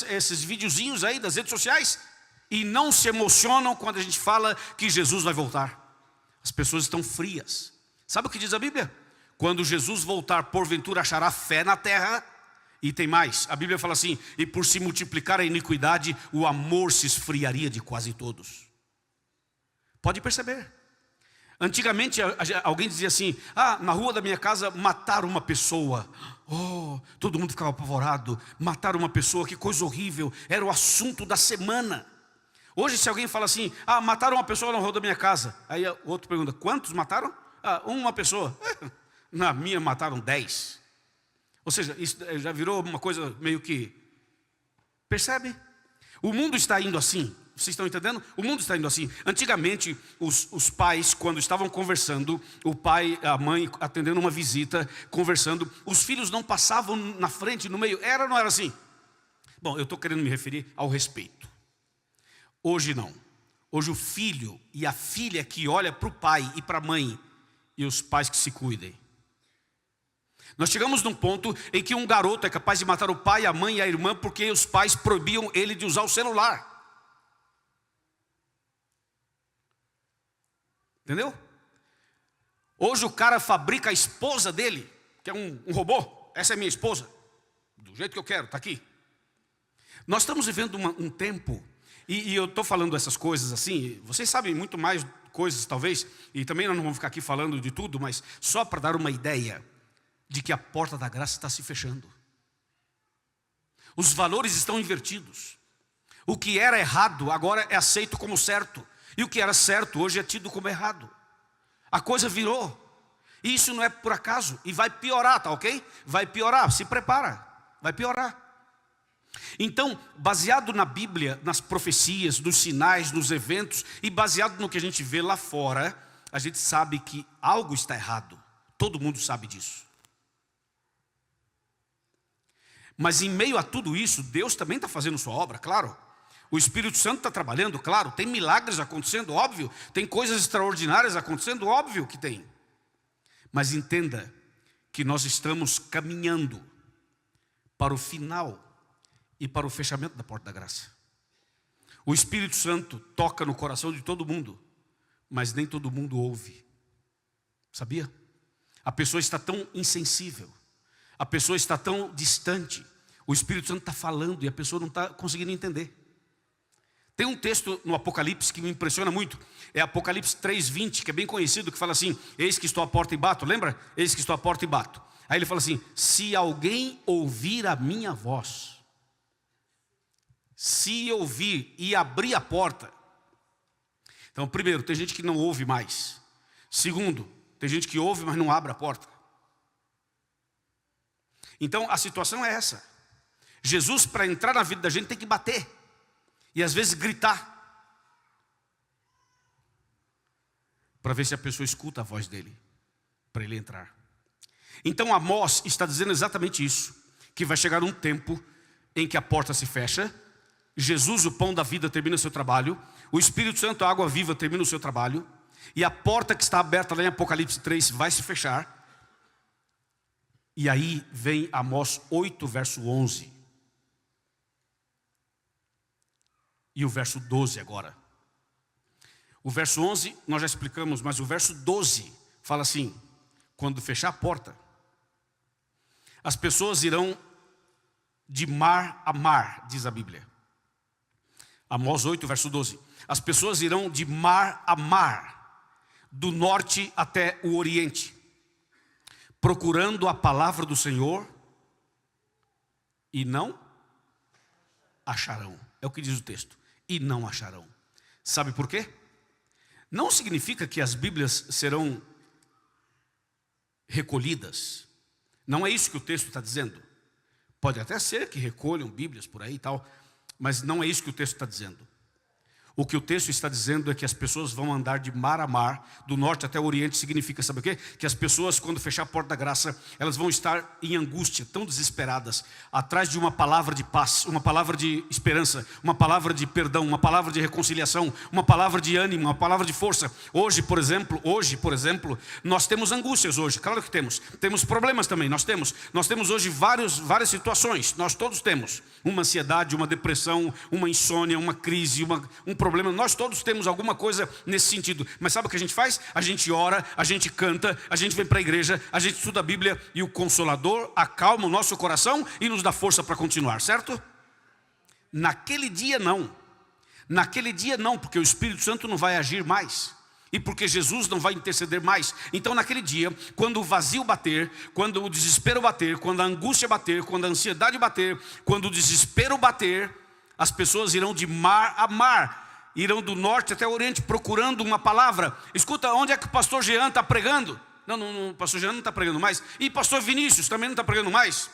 esses videozinhos aí das redes sociais, e não se emocionam quando a gente fala que Jesus vai voltar. As pessoas estão frias. Sabe o que diz a Bíblia? Quando Jesus voltar, porventura achará fé na terra. E tem mais, a Bíblia fala assim, e por se multiplicar a iniquidade, o amor se esfriaria de quase todos. Pode perceber. Antigamente alguém dizia assim, na rua da minha casa mataram uma pessoa. Todo mundo ficava apavorado. Mataram uma pessoa, que coisa horrível. Era o assunto da semana. Hoje se alguém fala assim, mataram uma pessoa na rua da minha casa. Aí o outro pergunta, quantos mataram? Uma pessoa. Na minha mataram 10. Ou seja, isso já virou uma coisa meio que... Percebe? O mundo está indo assim. Vocês estão entendendo? O mundo está indo assim. Antigamente, os pais, quando estavam conversando, o pai, a mãe atendendo uma visita, conversando, os filhos não passavam na frente, no meio. Era ou não era assim? Bom, eu estou querendo me referir ao respeito. Hoje não. Hoje o filho e a filha que olha para o pai e para a mãe, e os pais que se cuidem. Nós chegamos num ponto em que um garoto é capaz de matar o pai, a mãe e a irmã porque os pais proibiam ele de usar o celular. Entendeu? Hoje o cara fabrica a esposa dele, que é um robô. Essa é minha esposa, do jeito que eu quero, está aqui. Nós estamos vivendo um tempo, e eu estou falando essas coisas assim, vocês sabem muito mais coisas talvez, e também nós não vamos ficar aqui falando de tudo, mas só para dar uma ideia de que a porta da graça está se fechando. Os valores estão invertidos. O que era errado agora é aceito como certo. E o que era certo hoje é tido como errado. A coisa virou. E isso não é por acaso. E vai piorar, tá ok? Vai piorar, se prepara. Vai piorar. Então, baseado na Bíblia, nas profecias, nos sinais, nos eventos, e baseado no que a gente vê lá fora, a gente sabe que algo está errado. Todo mundo sabe disso. Mas em meio a tudo isso, Deus também está fazendo sua obra, claro. O Espírito Santo está trabalhando, claro. Tem milagres acontecendo, óbvio. Tem coisas extraordinárias acontecendo, óbvio que tem. Mas entenda que nós estamos caminhando para o final e para o fechamento da porta da graça. O Espírito Santo toca no coração de todo mundo, mas nem todo mundo ouve. Sabia? A pessoa está tão insensível. A pessoa está tão distante. O Espírito Santo está falando e a pessoa não está conseguindo entender. Tem um texto no Apocalipse que me impressiona muito. É Apocalipse 3:20, que é bem conhecido, que fala assim: eis que estou à porta e bato. Lembra? Eis que estou à porta e bato. Aí ele fala assim: se alguém ouvir a minha voz, se ouvir e abrir a porta. Então, primeiro, tem gente que não ouve mais. Segundo, tem gente que ouve, mas não abre a porta. Então, a situação é essa. Jesus, para entrar na vida da gente, tem que bater. E às vezes gritar. Para ver se a pessoa escuta a voz dele. Para ele entrar. Então Amós está dizendo exatamente isso. Que vai chegar um tempo em que a porta se fecha. Jesus, o pão da vida, termina o seu trabalho. O Espírito Santo, a água viva, termina o seu trabalho. E a porta que está aberta lá em Apocalipse 3 vai se fechar. E aí vem Amós 8, verso 11. E o verso 12 agora. O verso 11 nós já explicamos, mas o verso 12 fala assim: quando fechar a porta, as pessoas irão de mar a mar, diz a Bíblia. Amós 8, verso 12. As pessoas irão de mar a mar, do norte até o oriente, procurando a palavra do Senhor, e não acharão. É o que diz o texto. E não acharão. Sabe por quê? Não significa que as Bíblias serão recolhidas. Não é isso que o texto está dizendo. Pode até ser que recolham Bíblias por aí e tal, mas não é isso que o texto está dizendo. O que o texto está dizendo é que as pessoas vão andar de mar a mar, do norte até o oriente. Significa, sabe o quê? Que as pessoas, quando fechar a porta da graça, elas vão estar em angústia, tão desesperadas, atrás de uma palavra de paz, uma palavra de esperança, uma palavra de perdão, uma palavra de reconciliação, uma palavra de ânimo, uma palavra de força. Hoje, por exemplo, nós temos angústias hoje, claro que temos. Temos problemas também, nós temos hoje várias situações, nós todos temos. Uma ansiedade, uma depressão, uma insônia, uma crise, um problema. Nós todos temos alguma coisa nesse sentido. Mas sabe o que a gente faz? A gente ora, a gente canta, a gente vem para a igreja, a gente estuda a Bíblia e o Consolador acalma o nosso coração e nos dá força para continuar, certo? Naquele dia não. Naquele dia não, porque o Espírito Santo não vai agir mais. E porque Jesus não vai interceder mais. Então naquele dia, quando o vazio bater, quando o desespero bater, quando a angústia bater, quando a ansiedade bater, quando o desespero bater, as pessoas irão de mar a mar, irão do norte até o oriente procurando uma palavra. Escuta, onde é que o pastor Jean está pregando? Não, o pastor Jean não está pregando mais. E pastor Vinícius também não está pregando mais.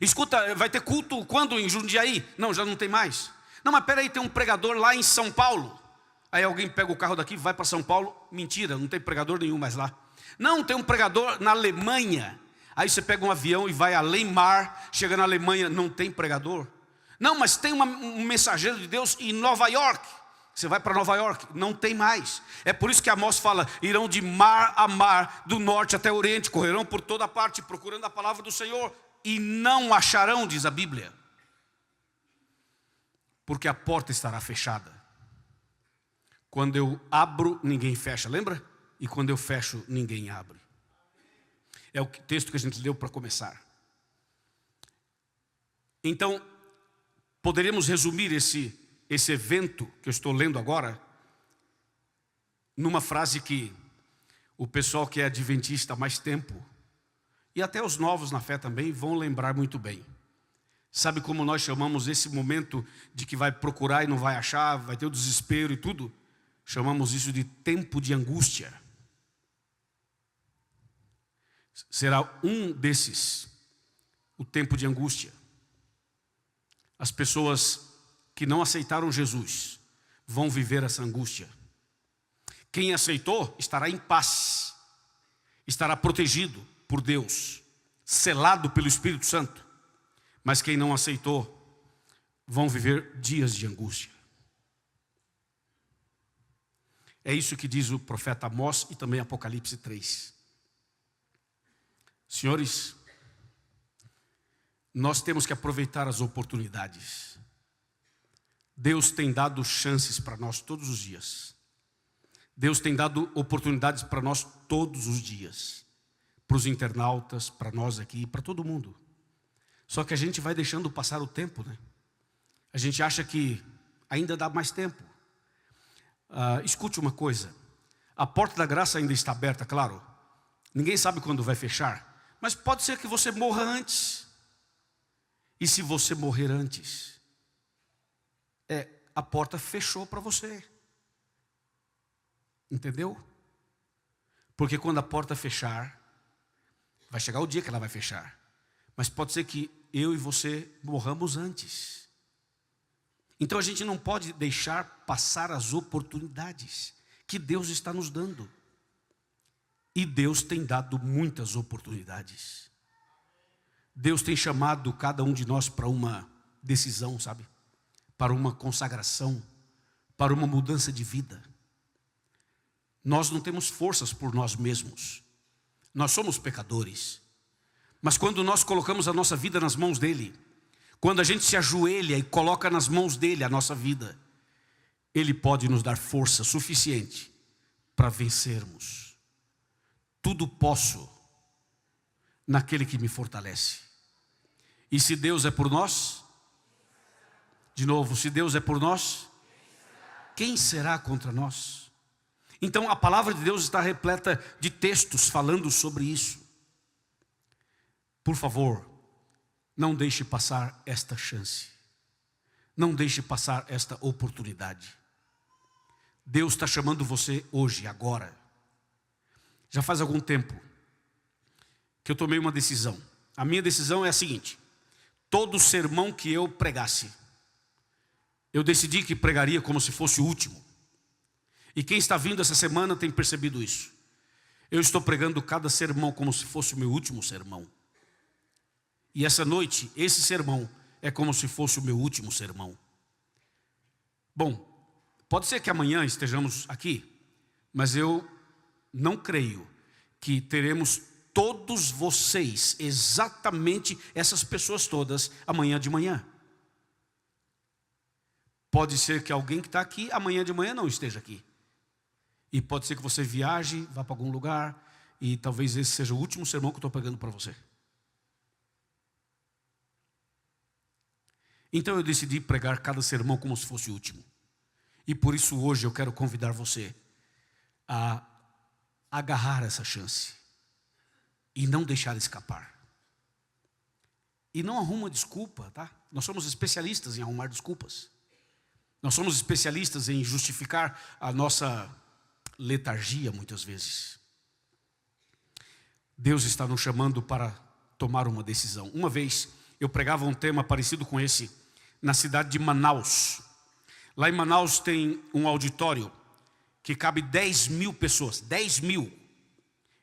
Escuta, vai ter culto quando? Em Jundiaí? Não, já não tem mais. Não, mas peraí, tem um pregador lá em São Paulo. Aí alguém pega o carro daqui, vai para São Paulo. Mentira, não tem pregador nenhum mais lá. Não, tem um pregador na Alemanha. Aí você pega um avião e vai além mar. Chega na Alemanha, não tem pregador. Não, mas tem um mensageiro de Deus em Nova York. Você vai para Nova York, não tem mais. É por isso que Amós fala: irão de mar a mar, do norte até o oriente, correrão por toda parte, procurando a palavra do Senhor, e não acharão, diz a Bíblia. Porque a porta estará fechada. Quando eu abro, ninguém fecha, lembra? E quando eu fecho, ninguém abre. É o texto que a gente leu para começar. Então, poderíamos resumir esse evento que eu estou lendo agora numa frase que o pessoal que é adventista há mais tempo, e até os novos na fé também, vão lembrar muito bem. Sabe como nós chamamos esse momento de que vai procurar e não vai achar, vai ter o desespero e tudo? Chamamos isso de tempo de angústia. Será um desses, o tempo de angústia. As pessoas que não aceitaram Jesus vão viver essa angústia. Quem aceitou estará em paz, estará protegido por Deus, selado pelo Espírito Santo. Mas quem não aceitou vão viver dias de angústia. É isso que diz o profeta Amós e também Apocalipse 3. Senhores, nós temos que aproveitar as oportunidades. Deus tem dado chances para nós todos os dias. Deus tem dado oportunidades para nós todos os dias. Para os internautas, para nós aqui, para todo mundo. Só que a gente vai deixando passar o tempo, né? A gente acha que ainda dá mais tempo. Escute uma coisa. A porta da graça ainda está aberta, claro. Ninguém sabe quando vai fechar. Mas pode ser que você morra antes. E se você morrer antes, a porta fechou para você. Entendeu? Porque quando a porta fechar, vai chegar o dia que ela vai fechar. Mas pode ser que eu e você morramos antes. Então a gente não pode deixar passar as oportunidades que Deus está nos dando. E Deus tem dado muitas oportunidades. Deus tem chamado cada um de nós para uma decisão, sabe? Para uma consagração, para uma mudança de vida. Nós não temos forças por nós mesmos. Nós somos pecadores. Mas quando nós colocamos a nossa vida nas mãos dele, quando a gente se ajoelha e coloca nas mãos dele a nossa vida, ele pode nos dar força suficiente para vencermos. Tudo posso naquele que me fortalece. E se Deus é por nós, de novo, se Deus é por nós, quem será contra nós? Então a palavra de Deus está repleta de textos falando sobre isso. Por favor, não deixe passar esta chance. Não deixe passar esta oportunidade. Deus está chamando você hoje, agora. Já faz algum tempo que eu tomei uma decisão. A minha decisão é a seguinte: todo sermão que eu pregasse, eu decidi que pregaria como se fosse o último. E quem está vindo essa semana tem percebido isso. Eu estou pregando cada sermão como se fosse o meu último sermão. E essa noite, esse sermão é como se fosse o meu último sermão. Bom, pode ser que amanhã estejamos aqui, mas eu não creio que teremos todos vocês, exatamente essas pessoas todas, amanhã de manhã. Pode ser que alguém que está aqui, amanhã de manhã não esteja aqui. E pode ser que você viaje, vá para algum lugar, e talvez esse seja o último sermão que eu estou pregando para você. Então eu decidi pregar cada sermão como se fosse o último. E por isso hoje eu quero convidar você a agarrar essa chance e não deixar escapar. E não arruma desculpa, tá? Nós somos especialistas em arrumar desculpas. Nós somos especialistas em justificar a nossa letargia muitas vezes. Deus está nos chamando para tomar uma decisão. Uma vez eu pregava um tema parecido com esse na cidade de Manaus. Lá em Manaus tem um auditório que cabe 10.000 pessoas. 10.000.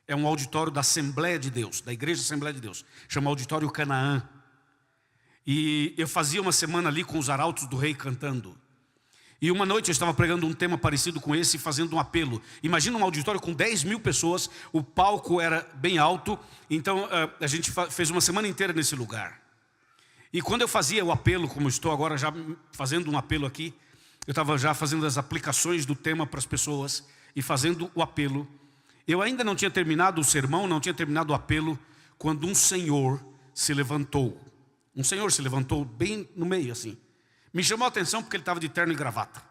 É um auditório da Assembleia de Deus, da Igreja Assembleia de Deus. Chama Auditório Canaã. E eu fazia uma semana ali com os arautos do rei cantando. E uma noite eu estava pregando um tema parecido com esse, fazendo um apelo. Imagina um auditório com 10.000 pessoas, o palco era bem alto. Então a gente fez uma semana inteira nesse lugar. E quando eu fazia o apelo, como estou agora já fazendo um apelo aqui, eu estava já fazendo as aplicações do tema para as pessoas e fazendo o apelo. Eu ainda não tinha terminado o sermão, não tinha terminado o apelo, quando um senhor se levantou. Um senhor se levantou bem no meio assim. Me chamou a atenção porque ele estava de terno e gravata.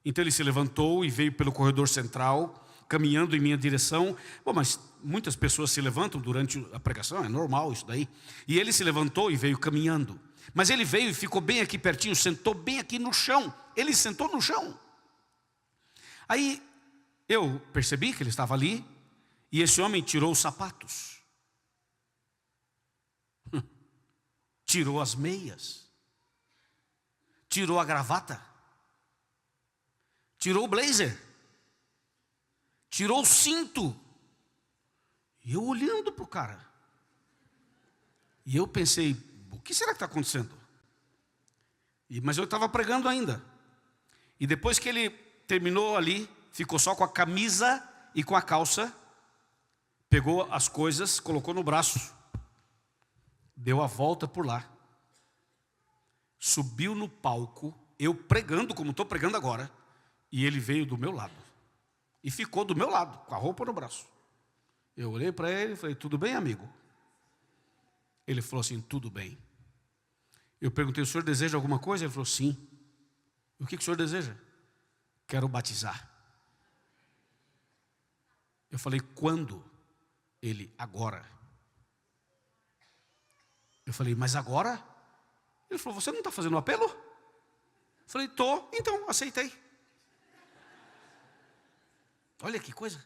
Então ele se levantou e veio pelo corredor central, caminhando em minha direção. Bom, mas muitas pessoas se levantam durante a pregação, é normal isso daí. E ele se levantou e veio caminhando. Mas ele veio e ficou bem aqui pertinho, sentou bem aqui no chão. Ele sentou no chão. Aí eu percebi que ele estava ali e esse homem tirou os sapatos. Tirou as meias. Tirou a gravata. Tirou o blazer. Tirou o cinto. E eu olhando para o cara. E eu pensei, o que será que está acontecendo? Mas eu estava pregando ainda. E depois que ele terminou ali, ficou só com a camisa e com a calça, pegou as coisas, colocou no braço, deu a volta por lá, subiu no palco, eu pregando como estou pregando agora, e ele veio do meu lado. E ficou do meu lado, com a roupa no braço. Eu olhei para ele e falei, tudo bem, amigo? Ele falou assim, tudo bem. Eu perguntei, o senhor deseja alguma coisa? Ele falou, sim. O que o senhor deseja? Quero batizar. Eu falei, quando? Ele, agora. Eu falei, mas agora? Ele falou, você não está fazendo um apelo? Eu falei, estou, então, aceitei. Olha que coisa.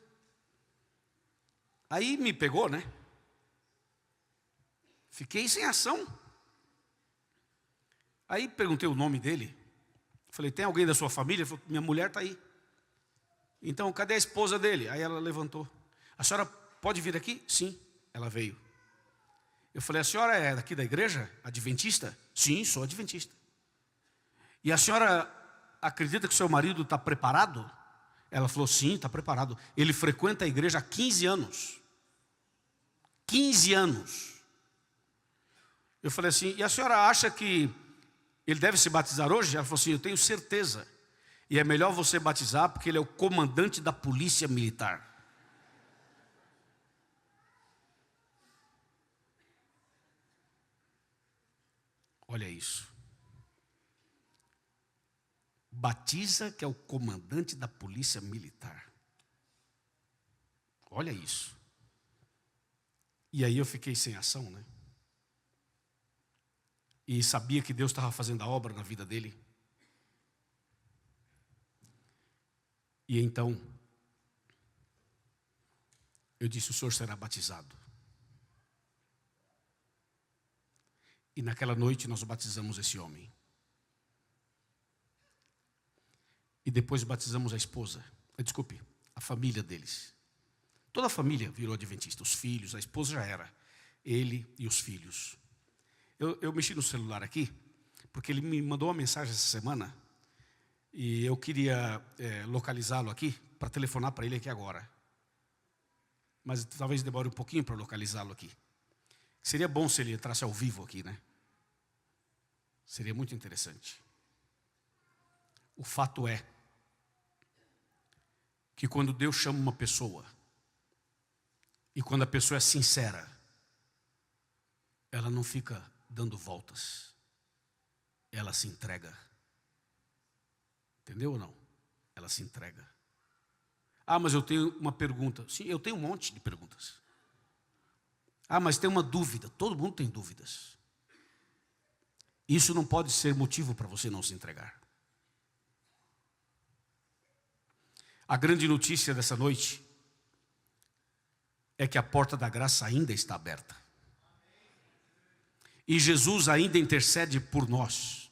Aí me pegou, né? Fiquei sem ação. Aí perguntei o nome dele. Falei, tem alguém da sua família? Ele falou, minha mulher está aí. Então, cadê a esposa dele? Aí ela levantou. A senhora pode vir aqui? Sim, ela veio. Eu falei, a senhora é daqui da igreja? Adventista? Sim, sou adventista. E a senhora acredita que o seu marido está preparado? Ela falou, sim, está preparado. Ele frequenta a igreja há 15 anos. 15 anos. Eu falei assim, e a senhora acha que ele deve se batizar hoje? Ela falou assim, eu tenho certeza. E é melhor você batizar porque ele é o comandante da polícia militar. Olha isso. Batiza que é o comandante da polícia militar. Olha isso. E aí eu fiquei sem ação, né? E sabia que Deus estava fazendo a obra na vida dele. E então, eu disse, o senhor será batizado. E naquela noite nós batizamos esse homem. E depois batizamos a esposa, desculpe, a família deles. Toda a família virou adventista, os filhos, a esposa já era, ele e os filhos. Eu mexi no celular aqui, porque ele me mandou uma mensagem essa semana, e eu queria localizá-lo aqui, para telefonar para ele aqui agora. Mas talvez demore um pouquinho para localizá-lo aqui. Seria bom se ele entrasse ao vivo aqui, né? Seria muito interessante. O fato é que quando Deus chama uma pessoa, e quando a pessoa é sincera, ela não fica dando voltas, ela se entrega. Entendeu ou não? Ela se entrega. Ah, mas eu tenho uma pergunta. Sim, eu tenho um monte de perguntas. Ah, mas tem uma dúvida. Todo mundo tem dúvidas. Isso não pode ser motivo para você não se entregar. A grande notícia dessa noite é que a porta da graça ainda está aberta. E Jesus ainda intercede por nós.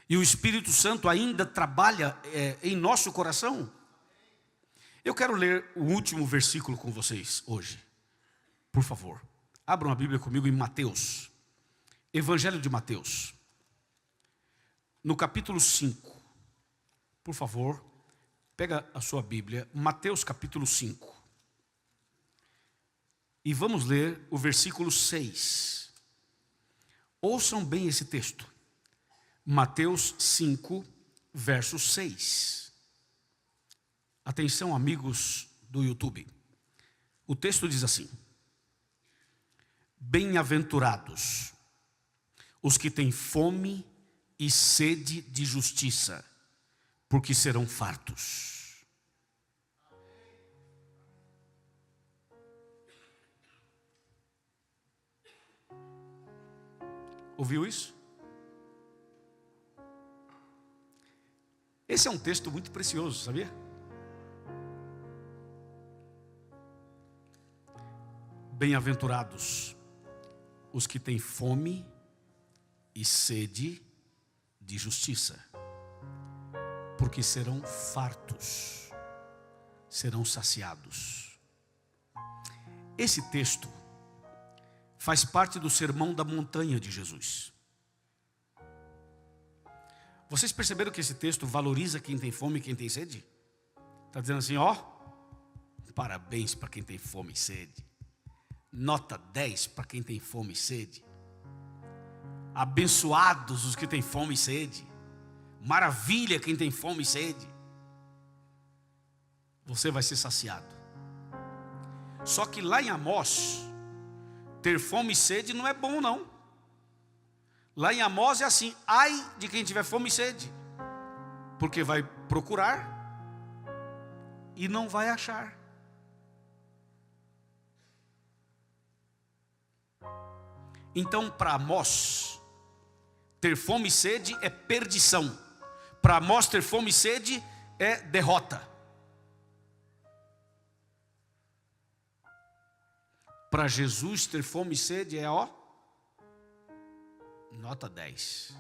E o Espírito Santo ainda trabalha em nosso coração. Eu quero ler o último versículo com vocês hoje. Por favor, abram a Bíblia comigo em Mateus. Evangelho de Mateus. No capítulo 5. Por favor, pega a sua Bíblia. Mateus capítulo 5. E vamos ler o versículo 6. Ouçam bem esse texto. Mateus 5, verso 6. Atenção, amigos do YouTube. O texto diz assim: bem-aventurados os que têm fome e sede de justiça, porque serão fartos. Ouviu isso? Esse é um texto muito precioso, sabia? Bem-aventurados os que têm fome e sede de justiça, porque serão fartos, serão saciados. Esse texto faz parte do sermão da montanha de Jesus. Vocês perceberam que esse texto valoriza quem tem fome e quem tem sede? Está dizendo assim, ó, parabéns para quem tem fome e sede. Nota 10 para quem tem fome e sede. Abençoados os que têm fome e sede. Maravilha quem tem fome e sede. Você vai ser saciado. Só que lá em Amós, ter fome e sede não é bom não. Lá em Amós é assim: ai de quem tiver fome e sede, porque vai procurar e não vai achar. Então, para Amós, ter fome e sede é perdição. Para Amós, ter fome e sede é derrota. Para Jesus, ter fome e sede é nota 10.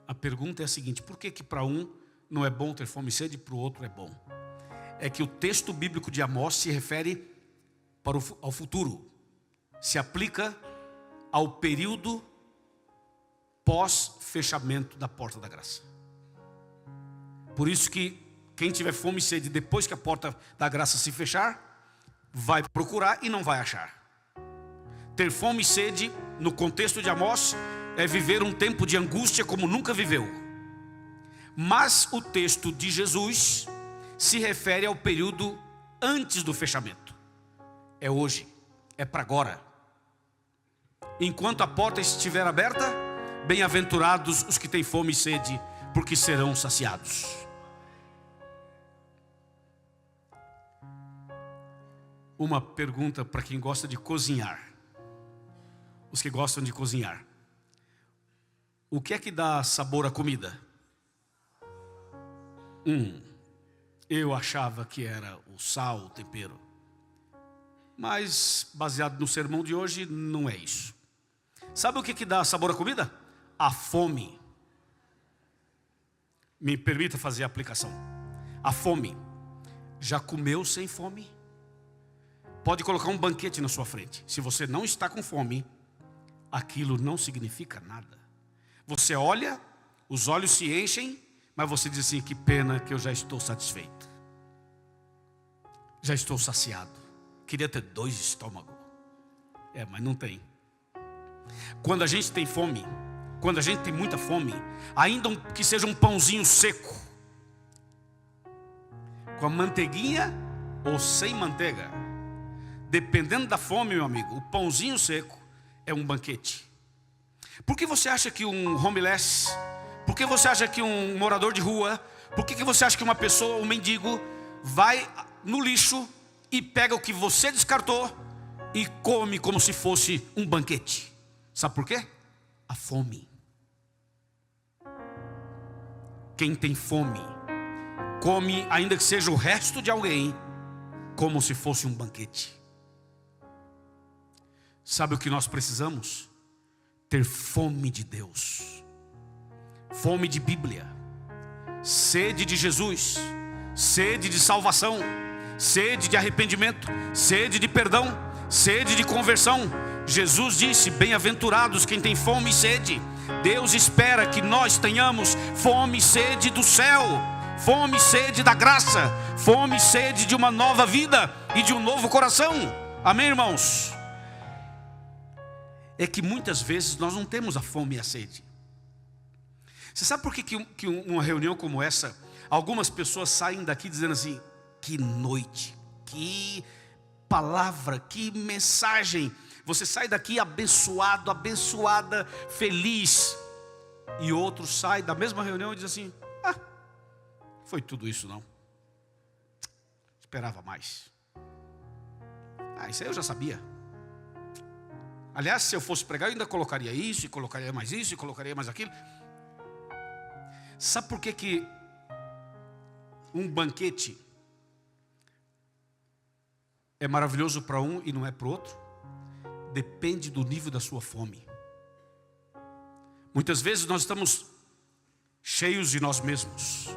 A pergunta é a seguinte: por que para um não é bom ter fome e sede e para o outro é bom? É que o texto bíblico de Amós se refere ao futuro, se aplica ao período pós-fechamento da porta da graça. Por isso que quem tiver fome e sede depois que a porta da graça se fechar, vai procurar e não vai achar. Ter fome e sede, no contexto de Amós, é viver um tempo de angústia como nunca viveu. Mas o texto de Jesus se refere ao período antes do fechamento. É hoje, é para agora. Enquanto a porta estiver aberta, bem-aventurados os que têm fome e sede, porque serão saciados. Uma pergunta para quem gosta de cozinhar. Os que gostam de cozinhar. O que é que dá sabor à comida? Eu achava que era o sal, o tempero. Mas, baseado no sermão de hoje, não é isso. Sabe o que dá sabor à comida? A fome. Me permita fazer a aplicação. A fome. Já comeu sem fome? Pode colocar um banquete na sua frente. Se você não está com fome, aquilo não significa nada. Você olha, os olhos se enchem, mas você diz assim: que pena que eu já estou satisfeito. Já estou saciado. Queria ter 2 estômagos. Mas não tem. Quando a gente tem fome, quando a gente tem muita fome, ainda que seja um pãozinho seco, com a manteiguinha ou sem manteiga, dependendo da fome, meu amigo, o pãozinho seco é um banquete. Por que você acha que um homeless, por que você acha que um morador de rua, por que você acha que uma pessoa, um mendigo, vai no lixo e pega o que você descartou e come como se fosse um banquete? Sabe por quê? A fome. Quem tem fome, come, ainda que seja o resto de alguém, como se fosse um banquete. Sabe o que nós precisamos? Ter fome de Deus, fome de Bíblia, sede de Jesus, sede de salvação, sede de arrependimento, sede de perdão, sede de conversão. Jesus disse: bem-aventurados quem tem fome e sede. Deus espera que nós tenhamos fome e sede do céu, fome e sede da graça, fome e sede de uma nova vida e de um novo coração. Amém, irmãos? É que muitas vezes nós não temos a fome e a sede. Você sabe por que uma reunião como essa, algumas pessoas saem daqui dizendo assim: que noite, que palavra, que mensagem. Você sai daqui abençoado, abençoada, feliz. E outros saem da mesma reunião e dizem assim: foi tudo isso não. Esperava mais. Isso aí eu já sabia. Aliás, se eu fosse pregar, eu ainda colocaria isso, e colocaria mais isso, e colocaria mais aquilo. Sabe por que um banquete é maravilhoso para um e não é para o outro? Depende do nível da sua fome. Muitas vezes nós estamos cheios de nós mesmos.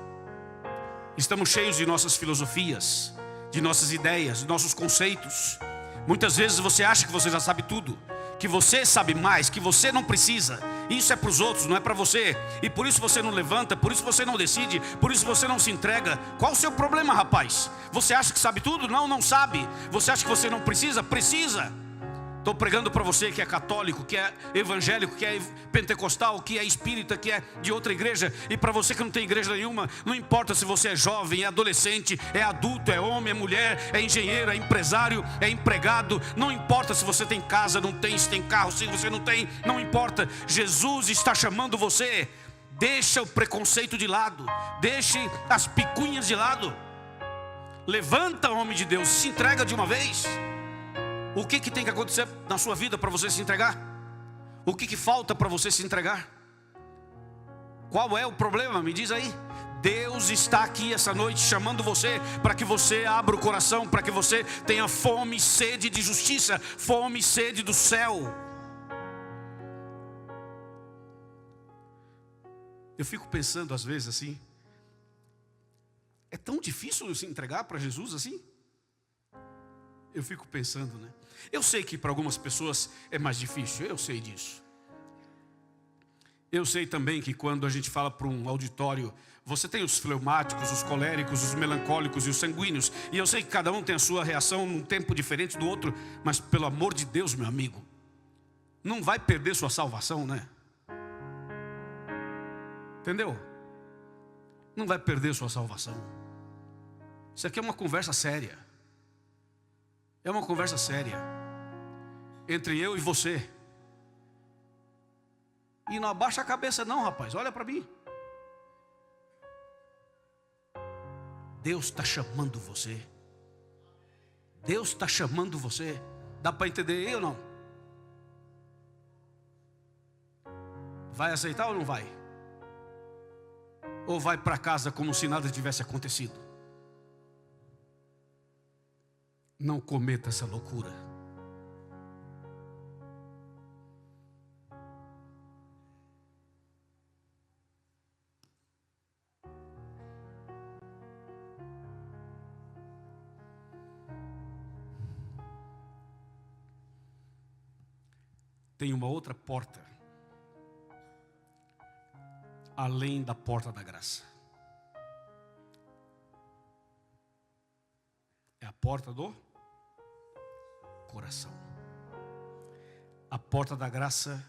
Estamos cheios de nossas filosofias, de nossas ideias, de nossos conceitos. Muitas vezes você acha que você já sabe tudo, que você sabe mais, que você não precisa. Isso é para os outros, não é para você. E por isso você não levanta, por isso você não decide, por isso você não se entrega. Qual o seu problema, rapaz? Você acha que sabe tudo? Não, não sabe. Você acha que você não precisa? Precisa. Estou pregando para você que é católico, que é evangélico, que é pentecostal, que é espírita, que é de outra igreja. E para você que não tem igreja nenhuma, não importa se você é jovem, é adolescente, é adulto, é homem, é mulher, é engenheiro, é empresário, é empregado. Não importa se você tem casa, não tem, se tem carro, se você não tem, não importa. Jesus está chamando você. Deixa o preconceito de lado, deixe as picuinhas de lado. Levanta, homem de Deus, se entrega de uma vez. O que tem que acontecer na sua vida para você se entregar? O que falta para você se entregar? Qual é o problema? Me diz aí. Deus está aqui essa noite chamando você para que você abra o coração, para que você tenha fome e sede de justiça, fome e sede do céu. Eu fico pensando às vezes assim, é tão difícil se entregar para Jesus assim? Eu fico pensando, né? Eu sei que para algumas pessoas é mais difícil, eu sei disso. Eu sei também que quando a gente fala para um auditório, você tem os fleumáticos, os coléricos, os melancólicos e os sanguíneos. E eu sei que cada um tem a sua reação num tempo diferente do outro. Mas pelo amor de Deus, meu amigo, não vai perder sua salvação, né? Entendeu? Não vai perder sua salvação. Isso aqui é uma conversa séria. É uma conversa séria entre eu e você. E não abaixa a cabeça não, rapaz, olha para mim. Deus está chamando você. Deus está chamando você. Dá para entender aí ou não? Vai aceitar ou não vai? Ou vai para casa como se nada tivesse acontecido? Não cometa essa loucura. Tem uma outra porta, além da porta da graça. É a porta do coração. A porta da graça,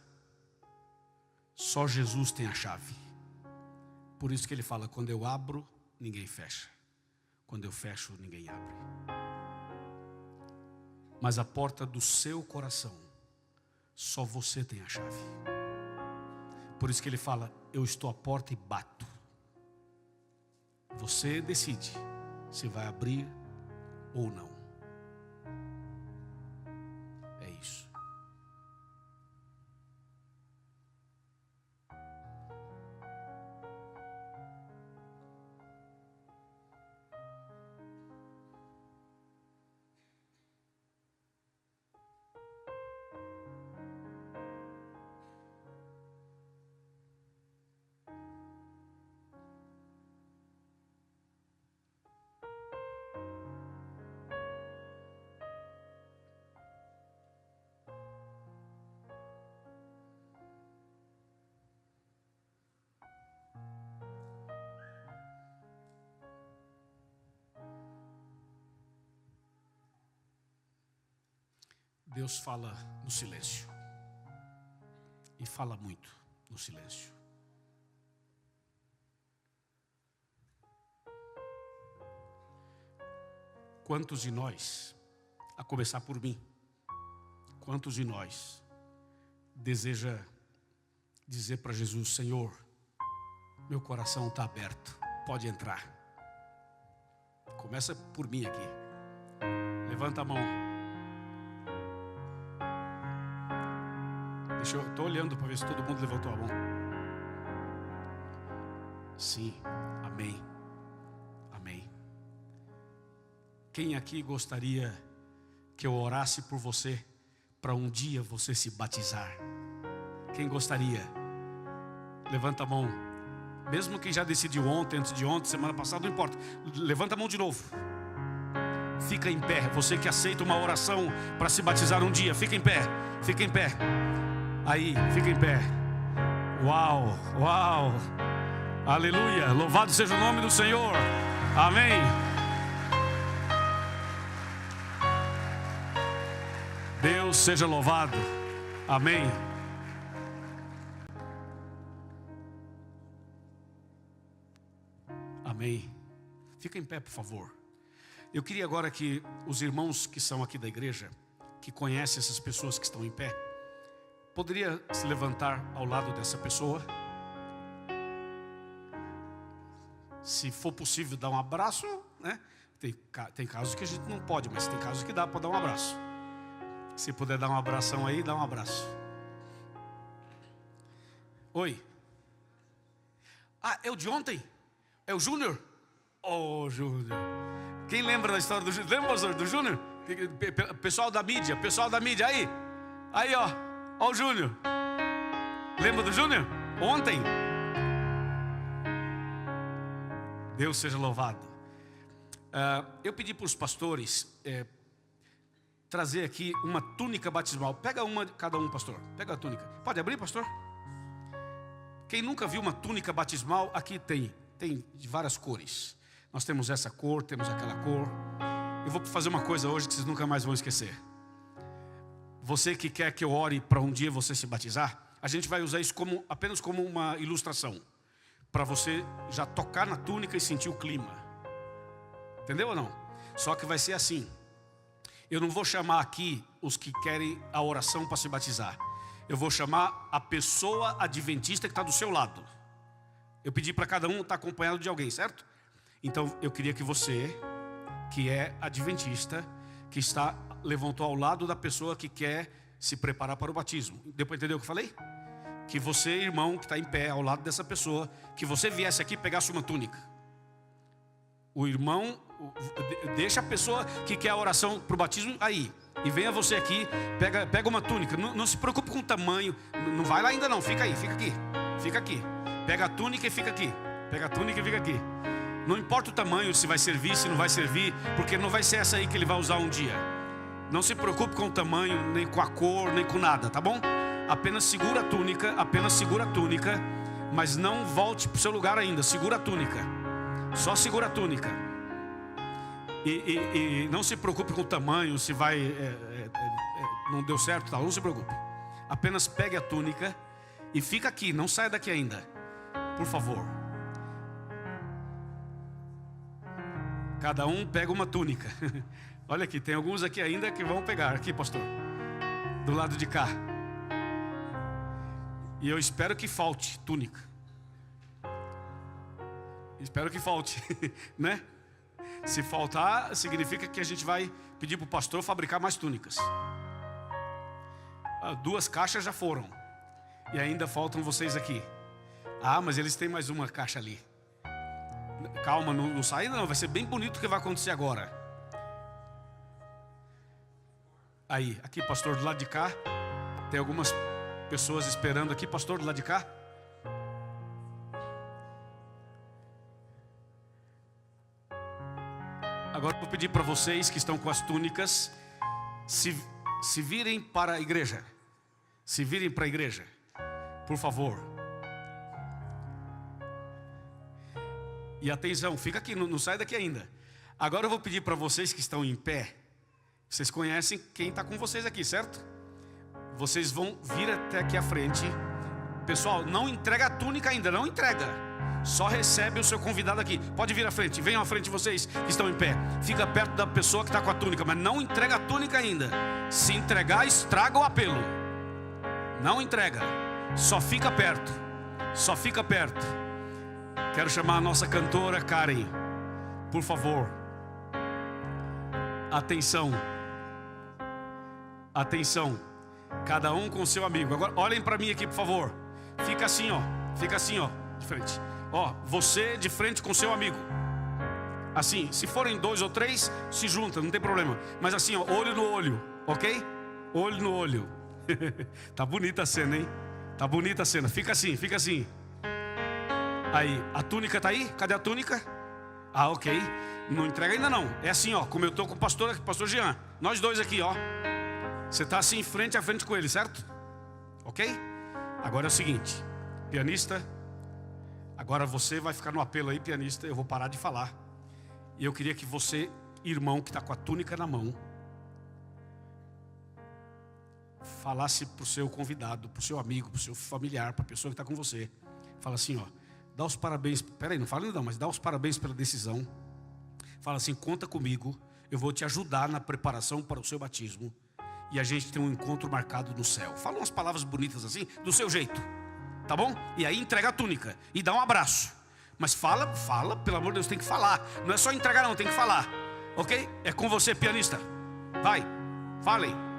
só Jesus tem a chave. Por isso que ele fala, quando eu abro, ninguém fecha. Quando eu fecho, ninguém abre. Mas a porta do seu coração, só você tem a chave. Por isso que ele fala, eu estou à porta e bato. Você decide se vai abrir ou não. É isso. Deus fala no silêncio. E fala muito no silêncio. Quantos de nós, a começar por mim, quantos de nós deseja dizer para Jesus, Senhor, meu coração está aberto, pode entrar. Começa por mim aqui. Levanta a mão. Estou olhando para ver se todo mundo levantou a mão. Sim, amém. Amém. Quem aqui gostaria que eu orasse por você, para um dia você se batizar? Quem gostaria? Levanta a mão. Mesmo quem já decidiu ontem, antes de ontem, semana passada, não importa. Levanta a mão de novo. Fica em pé. Você que aceita uma oração para se batizar um dia, fica em pé. Fica em pé. Aí, fica em pé. Uau, uau. Aleluia. Louvado seja o nome do Senhor. Amém. Deus Deus seja louvado. Amém. Amém. Fica em pé, por favor. Eu queria agora que os irmãos que são aqui da igreja, que conhecem essas pessoas que estão em pé, poderia se levantar ao lado dessa pessoa. Se for possível dar um abraço, né? Tem casos que a gente não pode, mas tem casos que dá para dar um abraço. Se puder dar um abração aí, dá um abraço. Oi. Ah, é o de ontem? É o Júnior? Oh, Júnior. Quem lembra da história do Júnior? Lembra, pastor, do Júnior? Pessoal da mídia aí. Aí, ó o Júnior. Lembra do Júnior? Ontem. Deus seja louvado. Eu pedi para os pastores trazer aqui uma túnica batismal. Pega uma de cada um, pastor. Pega a túnica. Pode abrir, pastor? Quem nunca viu uma túnica batismal, aqui tem de várias cores. Nós temos essa cor, temos aquela cor. Eu vou fazer uma coisa hoje que vocês nunca mais vão esquecer. Você que quer que eu ore para um dia você se batizar, a gente vai usar isso apenas como uma ilustração, para você já tocar na túnica e sentir o clima. Entendeu ou não? Só que vai ser assim. Eu não vou chamar aqui os que querem a oração para se batizar. Eu vou chamar a pessoa adventista que está do seu lado. Eu pedi para cada um estar acompanhado de alguém, certo? Então eu queria que você, que é adventista, que levantou ao lado da pessoa que quer se preparar para o batismo. Deu para entender o que eu falei? Que você, irmão, que está em pé ao lado dessa pessoa, que você viesse aqui e pegasse uma túnica. O irmão, deixa a pessoa que quer a oração para o batismo aí. E venha você aqui, pega uma túnica. Não se preocupe com o tamanho. Não vai lá ainda não, fica aí, fica aqui. Fica aqui. Pega a túnica e fica aqui. Pega a túnica e fica aqui. Não importa o tamanho, se vai servir, se não vai servir, porque não vai ser essa aí que ele vai usar um dia. Não se preocupe com o tamanho, nem com a cor, nem com nada, tá bom? Apenas segura a túnica, mas não volte para o seu lugar ainda. Segura a túnica. Só segura a túnica. E não se preocupe com o tamanho, se vai não deu certo, tal. Não se preocupe. Apenas pegue a túnica e fica aqui, não saia daqui ainda. Por favor. Cada um pega uma túnica. Olha aqui, tem alguns aqui ainda que vão pegar. Aqui, pastor. Do lado de cá. E eu espero que falte túnica. Espero que falte, né? Se faltar, significa que a gente vai pedir para o pastor fabricar mais túnicas. 2 caixas já foram. E ainda faltam vocês aqui. Ah, mas eles têm mais uma caixa ali. Calma, não sai não. Vai ser bem bonito o que vai acontecer agora. Aí, aqui, pastor, do lado de cá. Tem algumas pessoas esperando aqui. Pastor, do lado de cá. Agora eu vou pedir para vocês que estão com as túnicas se virem para a igreja. Se virem para a igreja, por favor. E atenção, fica aqui, não sai daqui ainda. Agora eu vou pedir para vocês que estão em pé. Vocês conhecem quem está com vocês aqui, certo? Vocês vão vir até aqui à frente. Pessoal, não entrega a túnica ainda, não entrega. Só recebe o seu convidado aqui. Pode vir à frente, venham à frente vocês que estão em pé. Fica perto da pessoa que está com a túnica, mas não entrega a túnica ainda. Se entregar, estraga o apelo. Não entrega, só fica perto. Só fica perto. Quero chamar a nossa cantora Karen. Por favor. Atenção. Atenção. Cada um com o seu amigo. Agora olhem para mim aqui, por favor. Fica assim, ó. Fica assim, ó, de frente. Ó, você de frente com seu amigo. Assim, se forem 2 ou 3, se junta, não tem problema. Mas assim, ó, olho no olho, ok? Olho no olho. Tá bonita a cena, hein? Tá bonita a cena. Fica assim, fica assim. Aí, a túnica tá aí? Cadê a túnica? Ah, ok. Não entrega ainda não. É assim, ó, como eu tô com o pastor Jean. Nós dois aqui, ó. Você tá assim, frente a frente com ele, certo? Ok? Agora é o seguinte, pianista. Agora você vai ficar no apelo aí, pianista. Eu vou parar de falar. E eu queria que você, irmão que está com a túnica na mão, falasse para o seu convidado, para o seu amigo, para o seu familiar, para a pessoa que está com você. Fala assim, ó, dá os parabéns, peraí, não fala não, mas dá os parabéns pela decisão. Fala assim, conta comigo, eu vou te ajudar na preparação para o seu batismo. E a gente tem um encontro marcado no céu. Fala umas palavras bonitas assim, do seu jeito, tá bom? E aí entrega a túnica e dá um abraço. Mas fala, pelo amor de Deus, tem que falar. Não é só entregar não, tem que falar, ok? É com você, pianista. Vai, falem.